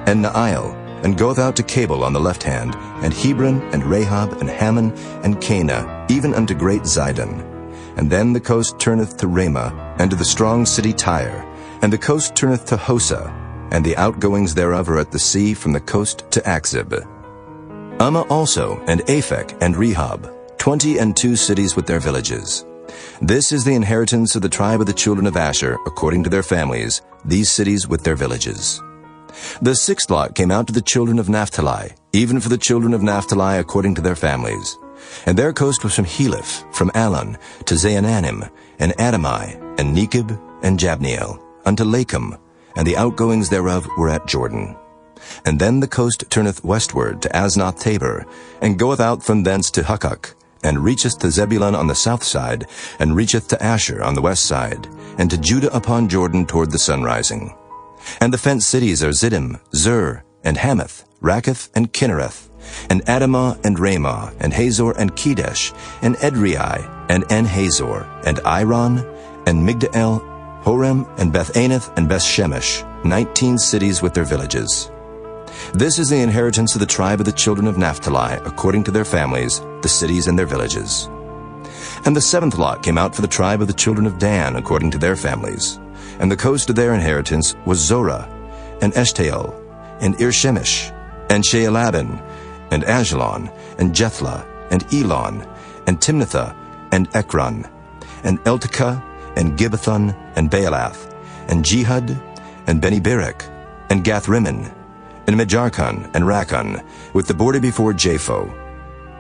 Speaker 1: and Naail, and goeth out to Cabul on the left hand, and Hebron, and Rahab, and Hammon, and Cana, even unto great Zidon. And then the coast turneth to Ramah, and to the strong city Tyre, and the coast turneth to Hosa, and the outgoings thereof are at the sea from the coast to Akzib. Ummah also, and Aphek, and Rehob, 22 cities with their villages. This is the inheritance of the tribe of the children of Asher, according to their families, these cities with their villages. The sixth lot came out to the children of Naphtali, even for the children of Naphtali according to their families. And their coast was from Heleph, from Alon, to Zaananim, and Adamai, and Nekeb, and Jabneel, unto Lakum, and the outgoings thereof were at Jordan. And then the coast turneth westward to Aznoth-Tabor, and goeth out from thence to Hukkok, and reacheth to Zebulun on the south side, and reacheth to Asher on the west side, and to Judah upon Jordan toward the sunrising. And the fenced cities are Ziddim, Zur, and Hamath, Rakkath, and Kinnereth, and Adamah, and Ramah, and Hazor, and Kedesh, and Edrei, and En-Hazor, and Iron, and Migdal, Horem, and Beth-Anath, and Beth-Shemesh, 19 cities with their villages. This is the inheritance of the tribe of the children of Naphtali, according to their families, the cities and their villages. And the seventh lot came out for the tribe of the children of Dan, according to their families. And the coast of their inheritance was Zorah, and Eshtaol, and Irshemesh, and Shealabin, and Ajalon, and Jethlah, and Elon, and Timnathah, and Ekron, and Eltekah, and Gibbethon, and Baalath, and Jehud, and Beni-Berek, and Gath-Rimmon, and Mejarkon, and Rakkon, with the border before Japho.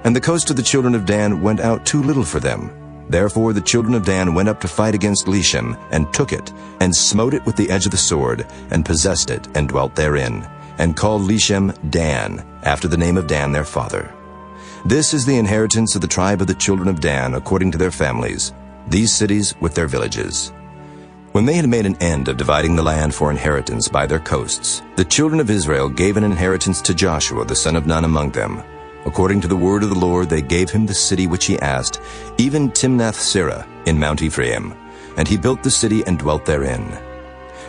Speaker 1: And the coast of the children of Dan went out too little for them. Therefore the children of Dan went up to fight against Leshem, and took it, and smote it with the edge of the sword, and possessed it, and dwelt therein, and called Leshem Dan, after the name of Dan their father. This is the inheritance of the tribe of the children of Dan, according to their families, these cities with their villages. When they had made an end of dividing the land for inheritance by their coasts, the children of Israel gave an inheritance to Joshua the son of Nun among them. According to the word of the Lord, they gave him the city which he asked, even Timnath-Serah in Mount Ephraim. And he built the city and dwelt therein.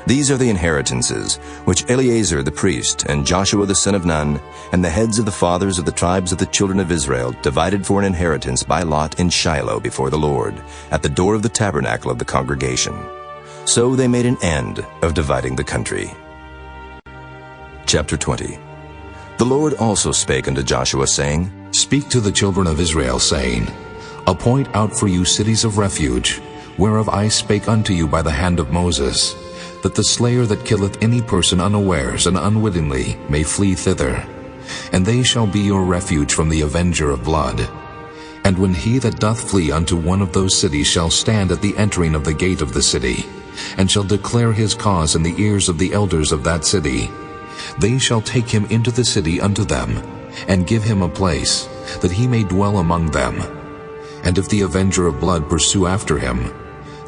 Speaker 1: These are the inheritances which Eleazar the priest, and Joshua the son of Nun, and the heads of the fathers of the tribes of the children of Israel divided for an inheritance by lot in Shiloh before the Lord, at the door of the tabernacle of the congregation. So they made an end of dividing the country. Chapter 20. The Lord also spake unto Joshua, saying,
Speaker 2: Speak to the children of Israel, saying, Appoint out for you cities of refuge, whereof I spake unto you by the hand of Moses, that the slayer that killeth any person unawares and unwittingly may flee thither. And they shall be your refuge from the avenger of blood. And when he that doth flee unto one of those cities shall stand at the entering of the gate of the city, and shall declare his cause in the ears of the elders of that city, they shall take him into the city unto them, and give him a place, that he may dwell among them. And if the avenger of blood pursue after him,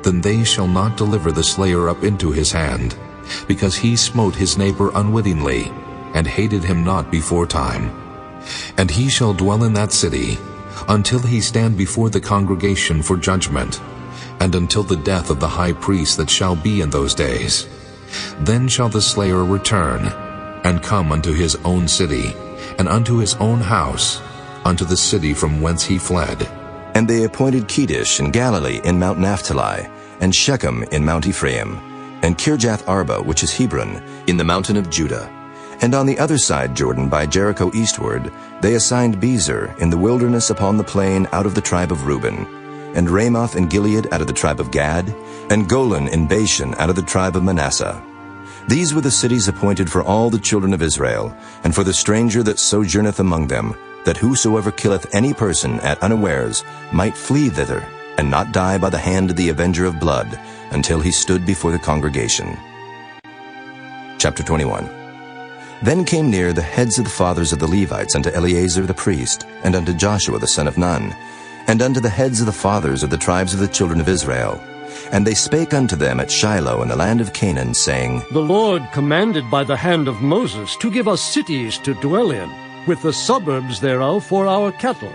Speaker 2: then they shall not deliver the slayer up into his hand, because he smote his neighbor unwittingly, and hated him not before time. And he shall dwell in that city, until he stand before the congregation for judgment, and until the death of the high priest that shall be in those days. Then shall the slayer return, and come unto his own city, and unto his own house, unto the city from whence he fled.
Speaker 1: And they appointed Kedesh in Galilee in Mount Naphtali, and Shechem in Mount Ephraim, and Kirjath-Arba, which is Hebron, in the mountain of Judah. And on the other side Jordan, by Jericho eastward, they assigned Bezer in the wilderness upon the plain out of the tribe of Reuben, and Ramoth in Gilead out of the tribe of Gad, and Golan in Bashan out of the tribe of Manasseh. These were the cities appointed for all the children of Israel, and for the stranger that sojourneth among them, that whosoever killeth any person at unawares might flee thither, and not die by the hand of the avenger of blood, until he stood before the congregation. Chapter 21. Then came near the heads of the fathers of the Levites unto Eleazar the priest, and unto Joshua the son of Nun, and unto the heads of the fathers of the tribes of the children of Israel. And they spake unto them at Shiloh in the land of Canaan, saying,
Speaker 14: The Lord commanded by the hand of Moses to give us cities to dwell in, with the suburbs thereof for our cattle.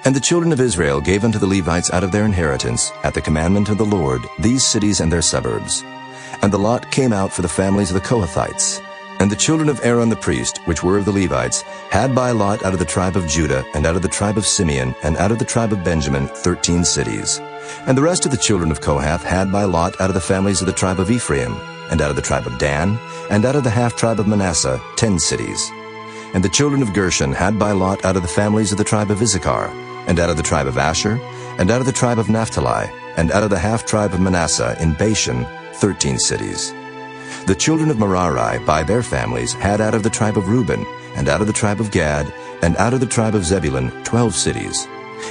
Speaker 1: And the children of Israel gave unto the Levites out of their inheritance, at the commandment of the Lord, these cities and their suburbs. And the lot came out for the families of the Kohathites. And the children of Aaron the priest, which were of the Levites, had by lot out of the tribe of Judah, and out of the tribe of Simeon, and out of the tribe of Benjamin, 13 cities. And the rest of the children of Kohath had by lot out of the families of the tribe of Ephraim, and out of the tribe of Dan, and out of the half-tribe of Manasseh, 10 cities. And the children of Gershon had by lot out of the families of the tribe of Issachar, and out of the tribe of Asher, and out of the tribe of Naphtali, and out of the half-tribe of Manasseh in Bashan, 13 cities. The children of Merari by their families had out of the tribe of Reuben, and out of the tribe of Gad, and out of the tribe of Zebulun 12 cities.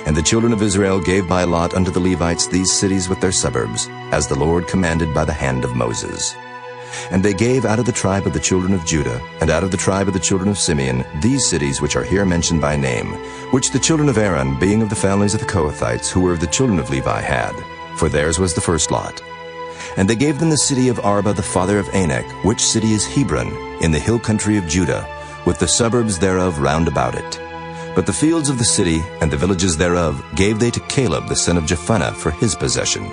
Speaker 1: And the children of Israel gave by lot unto the Levites these cities with their suburbs, as the Lord commanded by the hand of Moses. And they gave out of the tribe of the children of Judah, and out of the tribe of the children of Simeon, these cities which are here mentioned by name, which the children of Aaron, being of the families of the Kohathites, who were of the children of Levi, had, for theirs was the first lot. And they gave them the city of Arba the father of Anak, which city is Hebron, in the hill country of Judah, with the suburbs thereof round about it. But the fields of the city and the villages thereof gave they to Caleb the son of Jephunneh for his possession.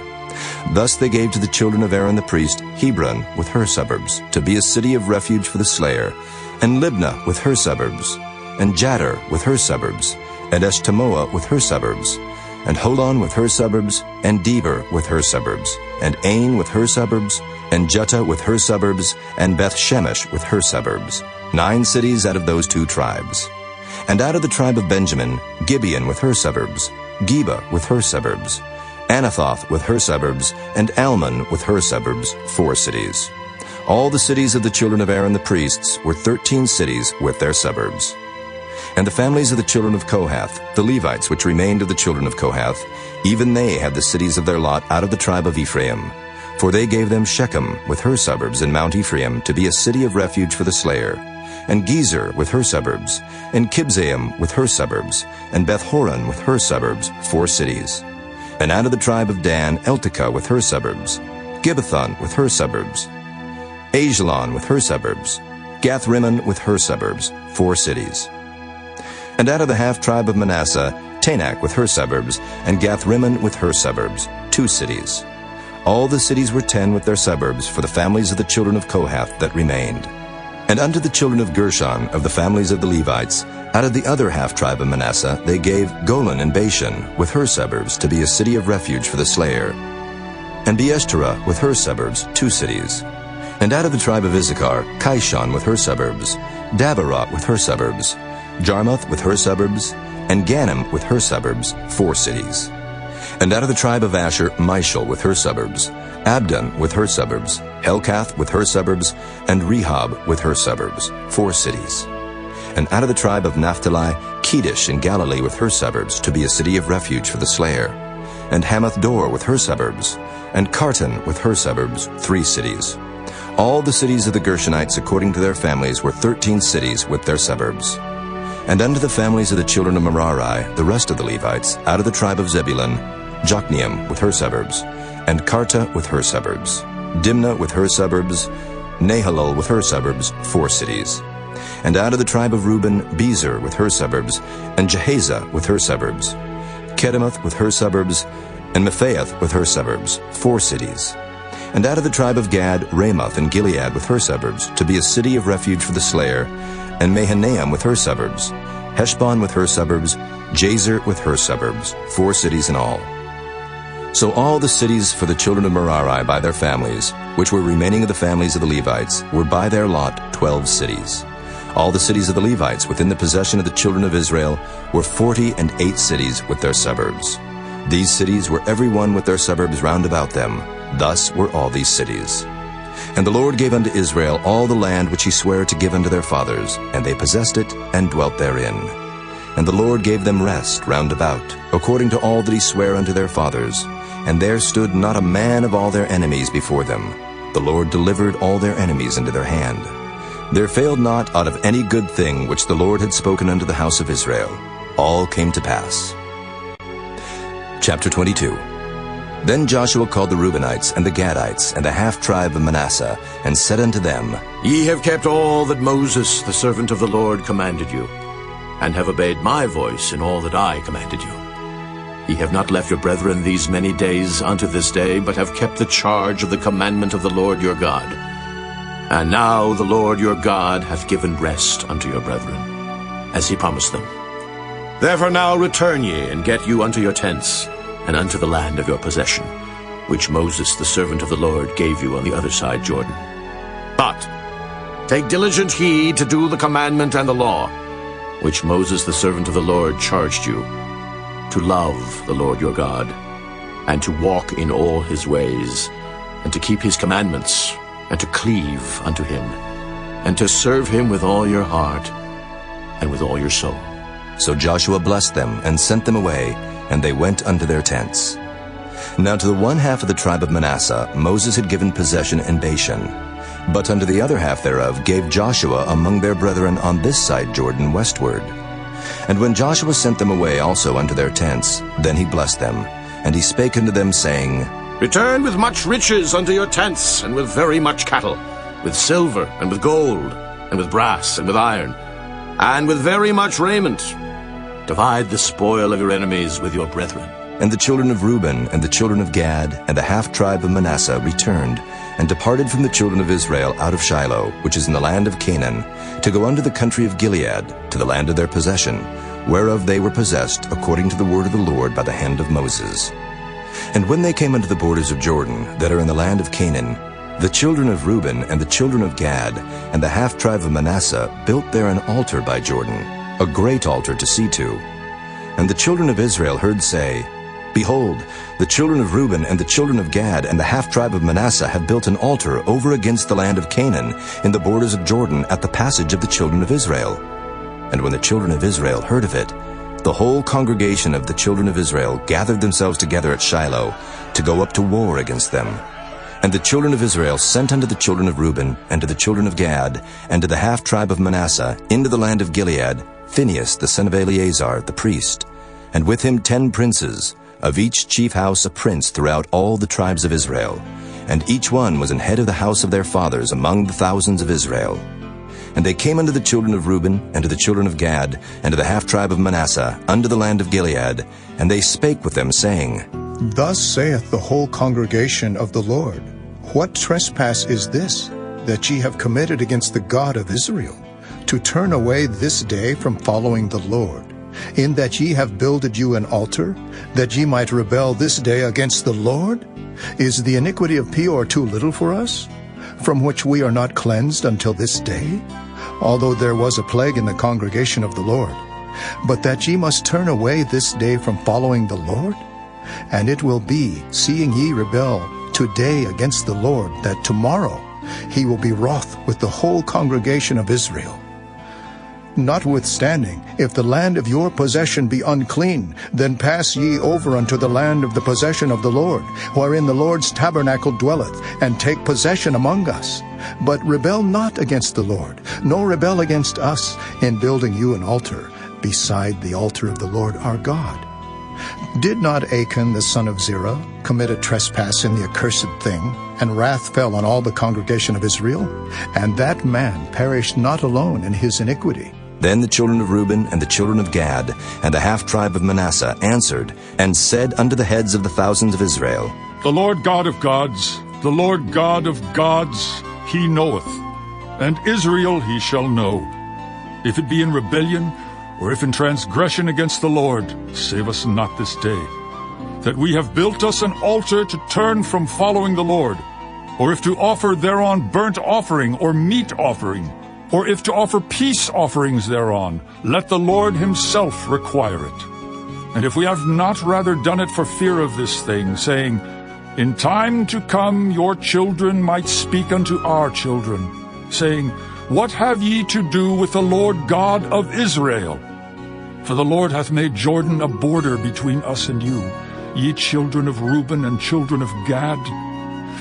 Speaker 1: Thus they gave to the children of Aaron the priest Hebron with her suburbs, to be a city of refuge for the slayer, and Libnah with her suburbs, and Jadar with her suburbs, and Eshtemoa with her suburbs, and Holon with her suburbs, and Debir with her suburbs, and Ain with her suburbs, and Juttah with her suburbs, and Beth-Shemesh with her suburbs, 9 cities out of those 2 tribes. And out of the tribe of Benjamin, Gibeon with her suburbs, Geba with her suburbs, Anathoth with her suburbs, and Almon with her suburbs, 4 cities. All the cities of the children of Aaron the priests were 13 cities with their suburbs. And the families of the children of Kohath, the Levites which remained of the children of Kohath, even they had the cities of their lot out of the tribe of Ephraim. For they gave them Shechem with her suburbs in Mount Ephraim to be a city of refuge for the slayer, and Gezer with her suburbs, and Kibzaim with her suburbs, and Beth-horon with her suburbs, 4 cities. And out of the tribe of Dan, Eltekeh with her suburbs, Gibbethon with her suburbs, Ajalon with her suburbs, Gath-rimmon with her suburbs, 4 cities. And out of the half-tribe of Manasseh, Tanakh with her suburbs, and Gath-rimmon with her suburbs, 2 cities. All the cities were 10 with their suburbs for the families of the children of Kohath that remained. And unto the children of Gershon, of the families of the Levites, out of the other half-tribe of Manasseh, they gave Golan and Bashan with her suburbs to be a city of refuge for the slayer, and Beeshterah with her suburbs, 2 cities. And out of the tribe of Issachar, Kishon with her suburbs, Dabarot with her suburbs, Jarmuth with her suburbs, and Ganim with her suburbs, 4 cities. And out of the tribe of Asher, Mishal with her suburbs, Abdon with her suburbs, Helkath with her suburbs, and Rehob with her suburbs, 4 cities. And out of the tribe of Naphtali, Kedesh in Galilee with her suburbs, to be a city of refuge for the slayer, and Hamath-dor with her suburbs, and Kartan with her suburbs, 3 cities. All the cities of the Gershonites according to their families were 13 cities with their suburbs. And unto the families of the children of Merari, the rest of the Levites, out of the tribe of Zebulun, Jokneam with her suburbs, and Karta with her suburbs, Dimnah with her suburbs, Nahalol with her suburbs, 4 cities. And out of the tribe of Reuben, Bezer with her suburbs, and Jehaza with her suburbs, Kedemoth with her suburbs, and Mephaath with her suburbs, 4 cities. And out of the tribe of Gad, Ramoth and Gilead with her suburbs, to be a city of refuge for the slayer, and Mahanaim with her suburbs, Heshbon with her suburbs, Jazer with her suburbs, 4 cities in all. So all the cities for the children of Merari by their families, which were remaining of the families of the Levites, were by their lot 12 cities. All the cities of the Levites within the possession of the children of Israel were 48 cities with their suburbs. These cities were every one with their suburbs round about them. Thus were all these cities. And the Lord gave unto Israel all the land which he sware to give unto their fathers, and they possessed it and dwelt therein. And the Lord gave them rest round about, according to all that he sware unto their fathers. And there stood not a man of all their enemies before them. The Lord delivered all their enemies into their hand. There failed not out of any good thing which the Lord had spoken unto the house of Israel. All came to pass. Chapter 22. Then Joshua called the Reubenites and the Gadites and the half-tribe of Manasseh, and said unto them,
Speaker 3: Ye have kept all that Moses, the servant of the Lord, commanded you, and have obeyed my voice in all that I commanded you. Ye have not left your brethren these many days unto this day, but have kept the charge of the commandment of the Lord your God. And now the Lord your God hath given rest unto your brethren, as he promised them. Therefore now return ye, and get you unto your tents, and unto the land of your possession, which Moses the servant of the Lord gave you on the other side Jordan. But take diligent heed to do the commandment and the law, which Moses the servant of the Lord charged you, to love the Lord your God, and to walk in all his ways, and to keep his commandments, and to cleave unto him, and to serve him with all your heart, and with all your soul.
Speaker 1: So Joshua blessed them, and sent them away, and they went unto their tents. Now to the one half of the tribe of Manasseh Moses had given possession in Bashan, but unto the other half thereof gave Joshua among their brethren on this side Jordan westward. And when Joshua sent them away also unto their tents, then he blessed them, and he spake unto them, saying,
Speaker 3: Return with much riches unto your tents, and with very much cattle, with silver, and with gold, and with brass, and with iron, and with very much raiment. Divide the spoil of your enemies with your brethren.
Speaker 1: And the children of Reuben and the children of Gad and the half-tribe of Manasseh returned, and departed from the children of Israel out of Shiloh, which is in the land of Canaan, to go unto the country of Gilead, to the land of their possession, whereof they were possessed, according to the word of the Lord by the hand of Moses. And when they came unto the borders of Jordan, that are in the land of Canaan, the children of Reuben and the children of Gad and the half-tribe of Manasseh built there an altar by Jordan, a great altar to see to. And the children of Israel heard say, Behold, the children of Reuben and the children of Gad and the half-tribe of Manasseh have built an altar over against the land of Canaan in the borders of Jordan at the passage of the children of Israel. And when the children of Israel heard of it, the whole congregation of the children of Israel gathered themselves together at Shiloh to go up to war against them. And the children of Israel sent unto the children of Reuben and to the children of Gad and to the half-tribe of Manasseh into the land of Gilead Phinehas the son of Eleazar the priest, and with him 10 princes, of each chief house a prince throughout all the tribes of Israel, and each one was an head of the house of their fathers among the thousands of Israel. And they came unto the children of Reuben, and to the children of Gad, and to the half-tribe of Manasseh, unto the land of Gilead, and they spake with them, saying,
Speaker 6: Thus saith the whole congregation of the Lord, What trespass is this, that ye have committed against the God of Israel, to turn away this day from following the Lord, in that ye have builded you an altar, that ye might rebel this day against the Lord? Is the iniquity of Peor too little for us, from which we are not cleansed until this day? Although there was a plague in the congregation of the Lord. But that ye must turn away this day from following the Lord? And it will be, seeing ye rebel today against the Lord, that tomorrow he will be wroth with the whole congregation of Israel. Notwithstanding, if the land of your possession be unclean, then pass ye over unto the land of the possession of the Lord, wherein the Lord's tabernacle dwelleth, and take possession among us. But rebel not against the Lord, nor rebel against us, in building you an altar, beside the altar of the Lord our God. Did not Achan the son of Zerah commit a trespass in the accursed thing, and wrath fell on all the congregation of Israel? And that man perished not alone in his iniquity.
Speaker 1: Then the children of Reuben and the children of Gad and the half-tribe of Manasseh answered, and said unto the heads of the thousands of Israel,
Speaker 4: The Lord God of gods, the Lord God of gods, he knoweth, and Israel he shall know. If it be in rebellion, or if in transgression against the Lord, save us not this day, that we have built us an altar to turn from following the Lord, or if to offer thereon burnt offering or meat offering, or if to offer peace offerings thereon, let the Lord himself require it. And if we have not rather done it for fear of this thing, saying, In time to come your children might speak unto our children, saying, What have ye to do with the Lord God of Israel?
Speaker 15: For the Lord hath made Jordan a border between us and you, ye children of Reuben and children of Gad.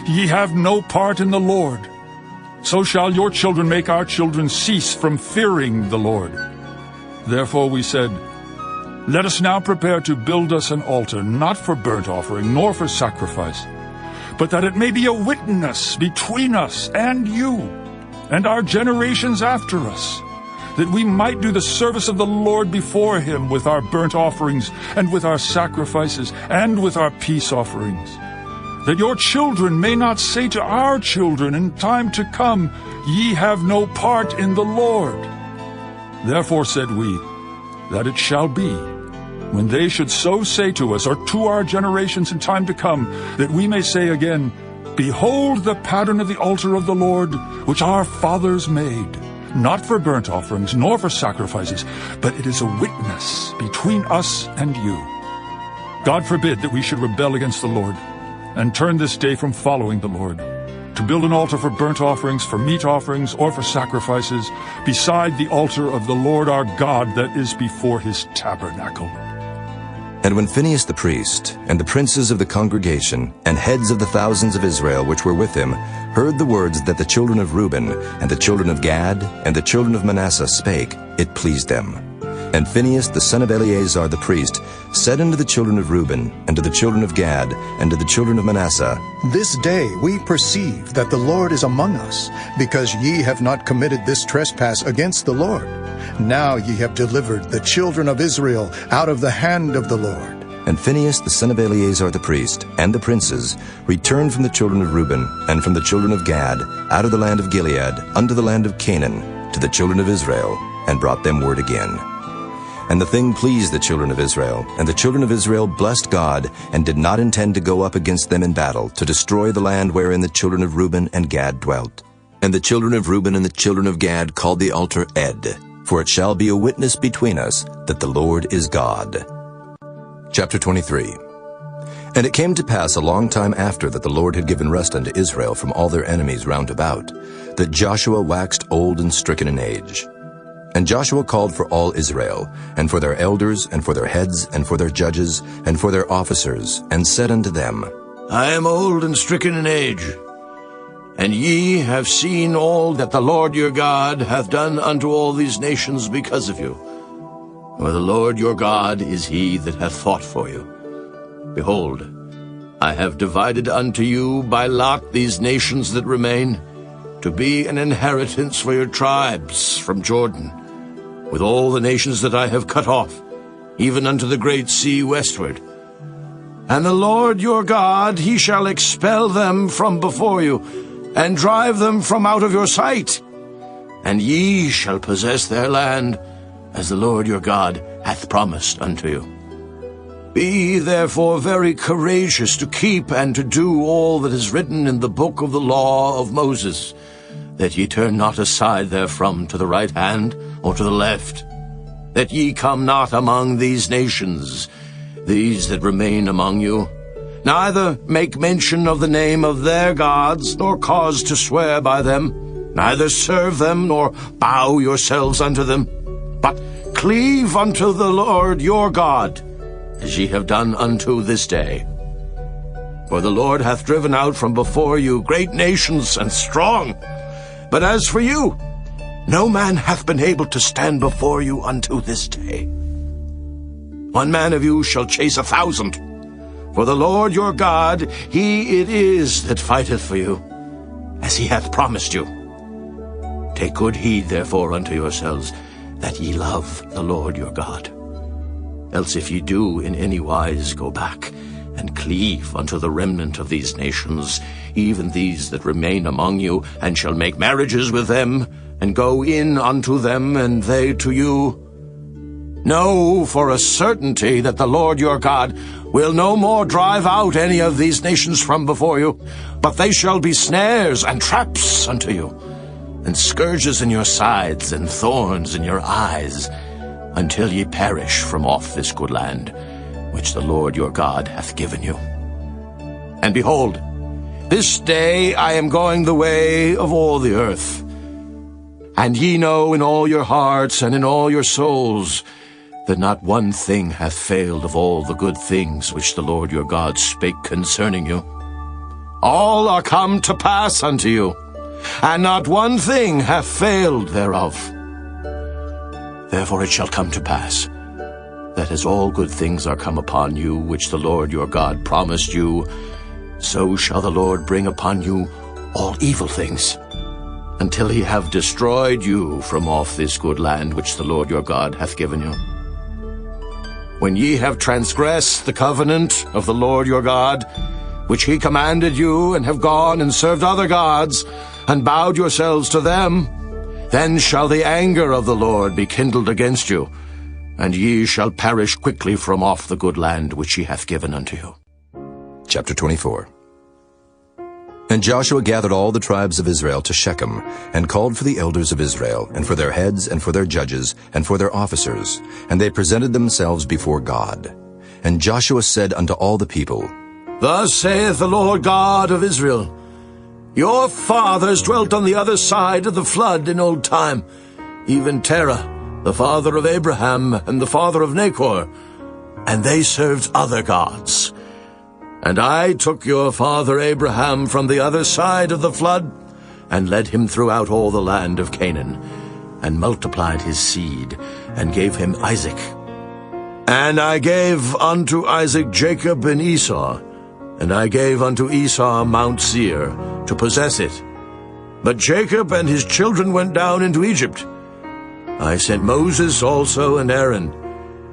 Speaker 15: Ye have no part in the Lord. So shall your children make our children cease from fearing the Lord. Therefore we said, Let us now prepare to build us an altar, not for burnt offering, nor for sacrifice, but that it may be a witness between us and you, and our generations after us, that we might do the service of the Lord before him with our burnt offerings, and with our sacrifices, and with our peace offerings. That your children may not say to our children in time to come, Ye have no part in the Lord. Therefore said we, that it shall be, when they should so say to us, or to our generations in time to come, that we may say again, Behold the pattern of the altar of the Lord, which our fathers made, not for burnt offerings, nor for sacrifices, but it is a witness between us and you. God forbid that we should rebel against the Lord, and turn this day from following the Lord, to build an altar for burnt offerings, for meat offerings, or for sacrifices, beside the altar of the Lord our God that is before his tabernacle.
Speaker 1: And when Phinehas the priest, and the princes of the congregation, and heads of the thousands of Israel which were with him, heard the words that the children of Reuben, and the children of Gad, and the children of Manasseh spake, it pleased them. And Phinehas the son of Eleazar the priest said unto the children of Reuben, and to the children of Gad, and to the children of Manasseh,
Speaker 6: This day we perceive that the Lord is among us, because ye have not committed this trespass against the Lord. Now ye have delivered the children of Israel out of the hand of the Lord.
Speaker 1: And Phinehas the son of Eleazar the priest, and the princes, returned from the children of Reuben, and from the children of Gad, out of the land of Gilead, unto the land of Canaan, to the children of Israel, and brought them word again. And the thing pleased the children of Israel, and the children of Israel blessed God, and did not intend to go up against them in battle, to destroy the land wherein the children of Reuben and Gad dwelt. And the children of Reuben and the children of Gad called the altar Ed, for it shall be a witness between us that the Lord is God. Chapter 23. And it came to pass a long time after that the Lord had given rest unto Israel from all their enemies round about, that Joshua waxed old and stricken in age. And Joshua called for all Israel, and for their elders, and for their heads, and for their judges, and for their officers, and said unto them,
Speaker 3: I am old and stricken in age, and ye have seen all that the Lord your God hath done unto all these nations because of you. For the Lord your God is he that hath fought for you. Behold, I have divided unto you by lot these nations that remain, to be an inheritance for your tribes from Jordan, with all the nations that I have cut off, even unto the great sea westward. And the Lord your God, he shall expel them from before you, and drive them from out of your sight. And ye shall possess their land, as the Lord your God hath promised unto you. Be therefore very courageous to keep and to do all that is written in the book of the law of Moses, that ye turn not aside therefrom to the right hand or to the left, that ye come not among these nations, these that remain among you, neither make mention of the name of their gods, nor cause to swear by them, neither serve them, nor bow yourselves unto them, but cleave unto the Lord your God, as ye have done unto this day. For the Lord hath driven out from before you great nations and strong, but as for you, no man hath been able to stand before you unto this day. One man of you shall chase 1,000, for the Lord your God, he it is that fighteth for you, as he hath promised you. Take good heed therefore unto yourselves, that ye love the Lord your God. Else if ye do in any wise go back, and cleave unto the remnant of these nations, even these that remain among you, and shall make marriages with them, and go in unto them, and they to you, know for a certainty that the Lord your God will no more drive out any of these nations from before you, but they shall be snares and traps unto you, and scourges in your sides, and thorns in your eyes, until ye perish from off this good land, which the Lord your God hath given you. And behold, this day I am going the way of all the earth. And ye know in all your hearts and in all your souls that not one thing hath failed of all the good things which the Lord your God spake concerning you. All are come to pass unto you, and not one thing hath failed thereof. Therefore it shall come to pass, that as all good things are come upon you, which the Lord your God promised you, so shall the Lord bring upon you all evil things, until he have destroyed you from off this good land which the Lord your God hath given you. When ye have transgressed the covenant of the Lord your God, which he commanded you, and have gone and served other gods, and bowed yourselves to them, then shall the anger of the Lord be kindled against you, and ye shall perish quickly from off the good land which he hath given unto you.
Speaker 1: Chapter 24. And Joshua gathered all the tribes of Israel to Shechem, and called for the elders of Israel, and for their heads, and for their judges, and for their officers, and they presented themselves before God. And Joshua said unto all the people,
Speaker 3: Thus saith the Lord God of Israel, Your fathers dwelt on the other side of the flood in old time, even Terah, the father of Abraham, and the father of Nachor, and they served other gods. And I took your father Abraham from the other side of the flood, and led him throughout all the land of Canaan, and multiplied his seed, and gave him Isaac. And I gave unto Isaac Jacob and Esau, and I gave unto Esau Mount Seir, to possess it. But Jacob and his children went down into Egypt. I sent Moses also and Aaron,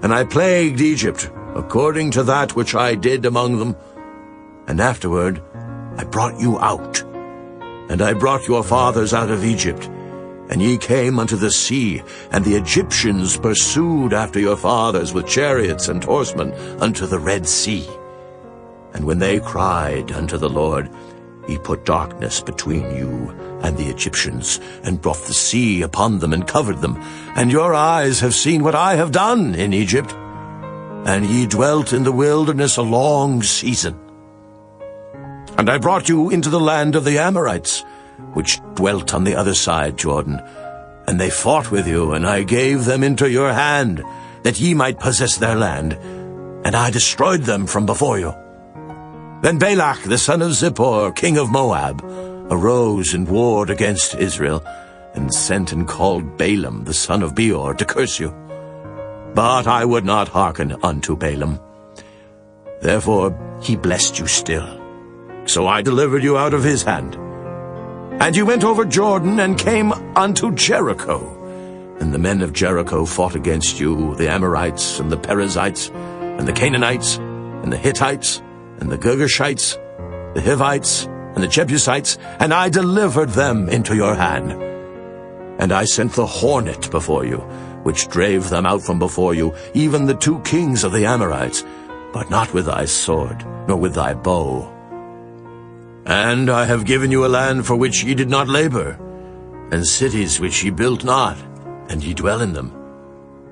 Speaker 3: and I plagued Egypt, according to that which I did among them. And afterward I brought you out, and I brought your fathers out of Egypt, and ye came unto the sea, and the Egyptians pursued after your fathers with chariots and horsemen unto the Red Sea. And when they cried unto the Lord, he put darkness between you and the Egyptians, and brought the sea upon them, and covered them. And your eyes have seen what I have done in Egypt. And ye dwelt in the wilderness a long season. And I brought you into the land of the Amorites, which dwelt on the other side Jordan. And they fought with you, and I gave them into your hand, that ye might possess their land. And I destroyed them from before you. Then Balak the son of Zippor, king of Moab, arose and warred against Israel, and sent and called Balaam the son of Beor to curse you. But I would not hearken unto Balaam. Therefore he blessed you still. So I delivered you out of his hand. And you went over Jordan, and came unto Jericho. And the men of Jericho fought against you, the Amorites, and the Perizzites, and the Canaanites, and the Hittites, and the Girgashites, the Hivites, and the Jebusites, and I delivered them into your hand. And I sent the hornet before you, which drave them out from before you, even the 2 kings of the Amorites, but not with thy sword, nor with thy bow. And I have given you a land for which ye did not labor, and cities which ye built not, and ye dwell in them.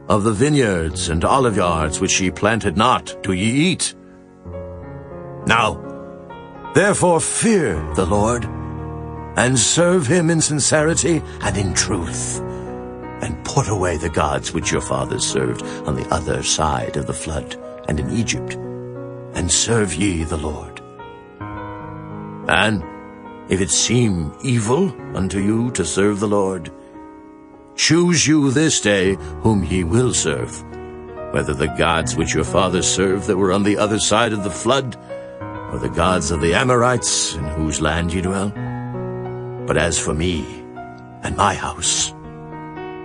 Speaker 3: Of the vineyards and oliveyards which ye planted not, do ye eat. Now, therefore fear the Lord, and serve him in sincerity and in truth, and put away the gods which your fathers served on the other side of the flood, and in Egypt, and serve ye the Lord. And if it seem evil unto you to serve the Lord, choose you this day whom ye will serve, whether the gods which your fathers served that were on the other side of the flood, or the gods of the Amorites in whose land ye dwell. But as for me and my house,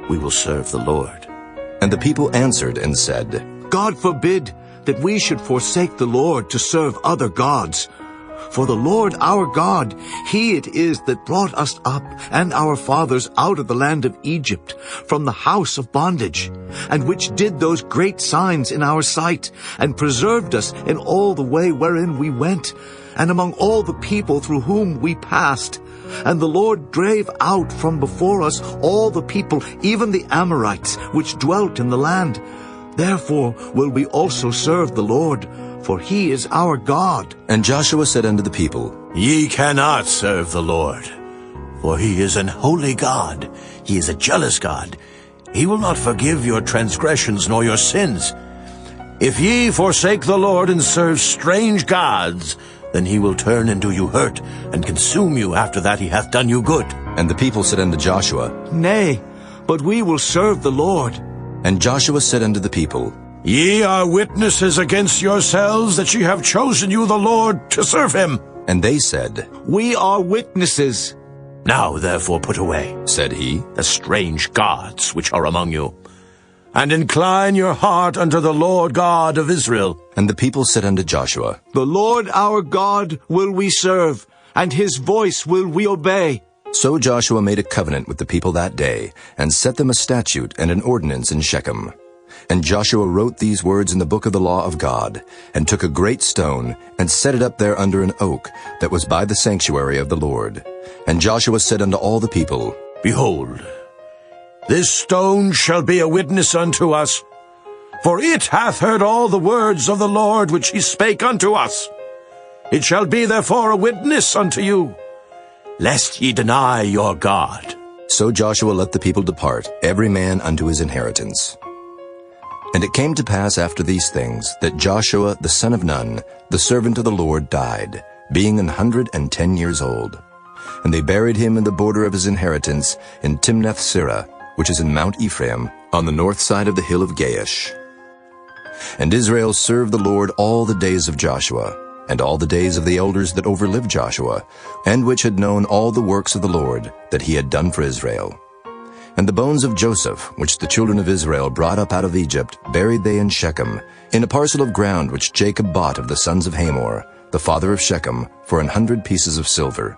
Speaker 3: we will serve the Lord.
Speaker 1: And the people answered and said,
Speaker 16: God forbid that we should forsake the Lord to serve other gods. For the Lord our God, he it is that brought us up and our fathers out of the land of Egypt, from the house of bondage, and which did those great signs in our sight, and preserved us in all the way wherein we went, and among all the people through whom we passed. And the Lord drave out from before us all the people, even the Amorites, which dwelt in the land. Therefore will we also serve the Lord, for he is our God.
Speaker 1: And Joshua said unto the people,
Speaker 3: Ye cannot serve the Lord, for he is an holy God. He is a jealous God.
Speaker 10: he will not forgive your transgressions nor your sins. If ye forsake the Lord and serve strange gods, then he will turn and do you hurt, and consume you after that he hath done you good.
Speaker 1: And the people said unto Joshua,
Speaker 16: Nay, but we will serve the Lord.
Speaker 1: And Joshua said unto the people,
Speaker 10: Ye are witnesses against yourselves that ye have chosen you the Lord to serve him.
Speaker 1: And they said,
Speaker 16: We are witnesses.
Speaker 10: Now therefore put away,
Speaker 1: said he,
Speaker 10: the strange gods which are among you, and incline your heart unto the Lord God of Israel.
Speaker 1: And the people said unto Joshua,
Speaker 16: The Lord our God will we serve, and his voice will we obey.
Speaker 1: So Joshua made a covenant with the people that day, and set them a statute and an ordinance in Shechem. And Joshua wrote these words in the book of the law of God, and took a great stone, and set it up there under an oak that was by the sanctuary of the Lord. And Joshua said unto all the people,
Speaker 10: Behold, this stone shall be a witness unto us, for it hath heard all the words of the Lord which he spake unto us. It shall be therefore a witness unto you, lest ye deny your God.
Speaker 1: So Joshua let the people depart, every man unto his inheritance. And it came to pass after these things, that Joshua the son of Nun, the servant of the Lord, died, being 110 years old. And they buried him in the border of his inheritance in Timnath-Serah, which is in Mount Ephraim, on the north side of the hill of Gaash. And Israel served the Lord all the days of Joshua, and all the days of the elders that overlived Joshua, and which had known all the works of the Lord that he had done for Israel. And the bones of Joseph, which the children of Israel brought up out of Egypt, buried they in Shechem, in a parcel of ground which Jacob bought of the sons of Hamor, the father of Shechem, for 100 pieces of silver.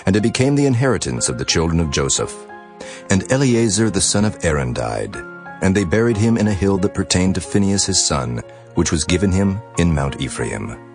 Speaker 1: And it became the inheritance of the children of Joseph. And Eleazar the son of Aaron died, and they buried him in a hill that pertained to Phinehas his son, which was given him in Mount Ephraim.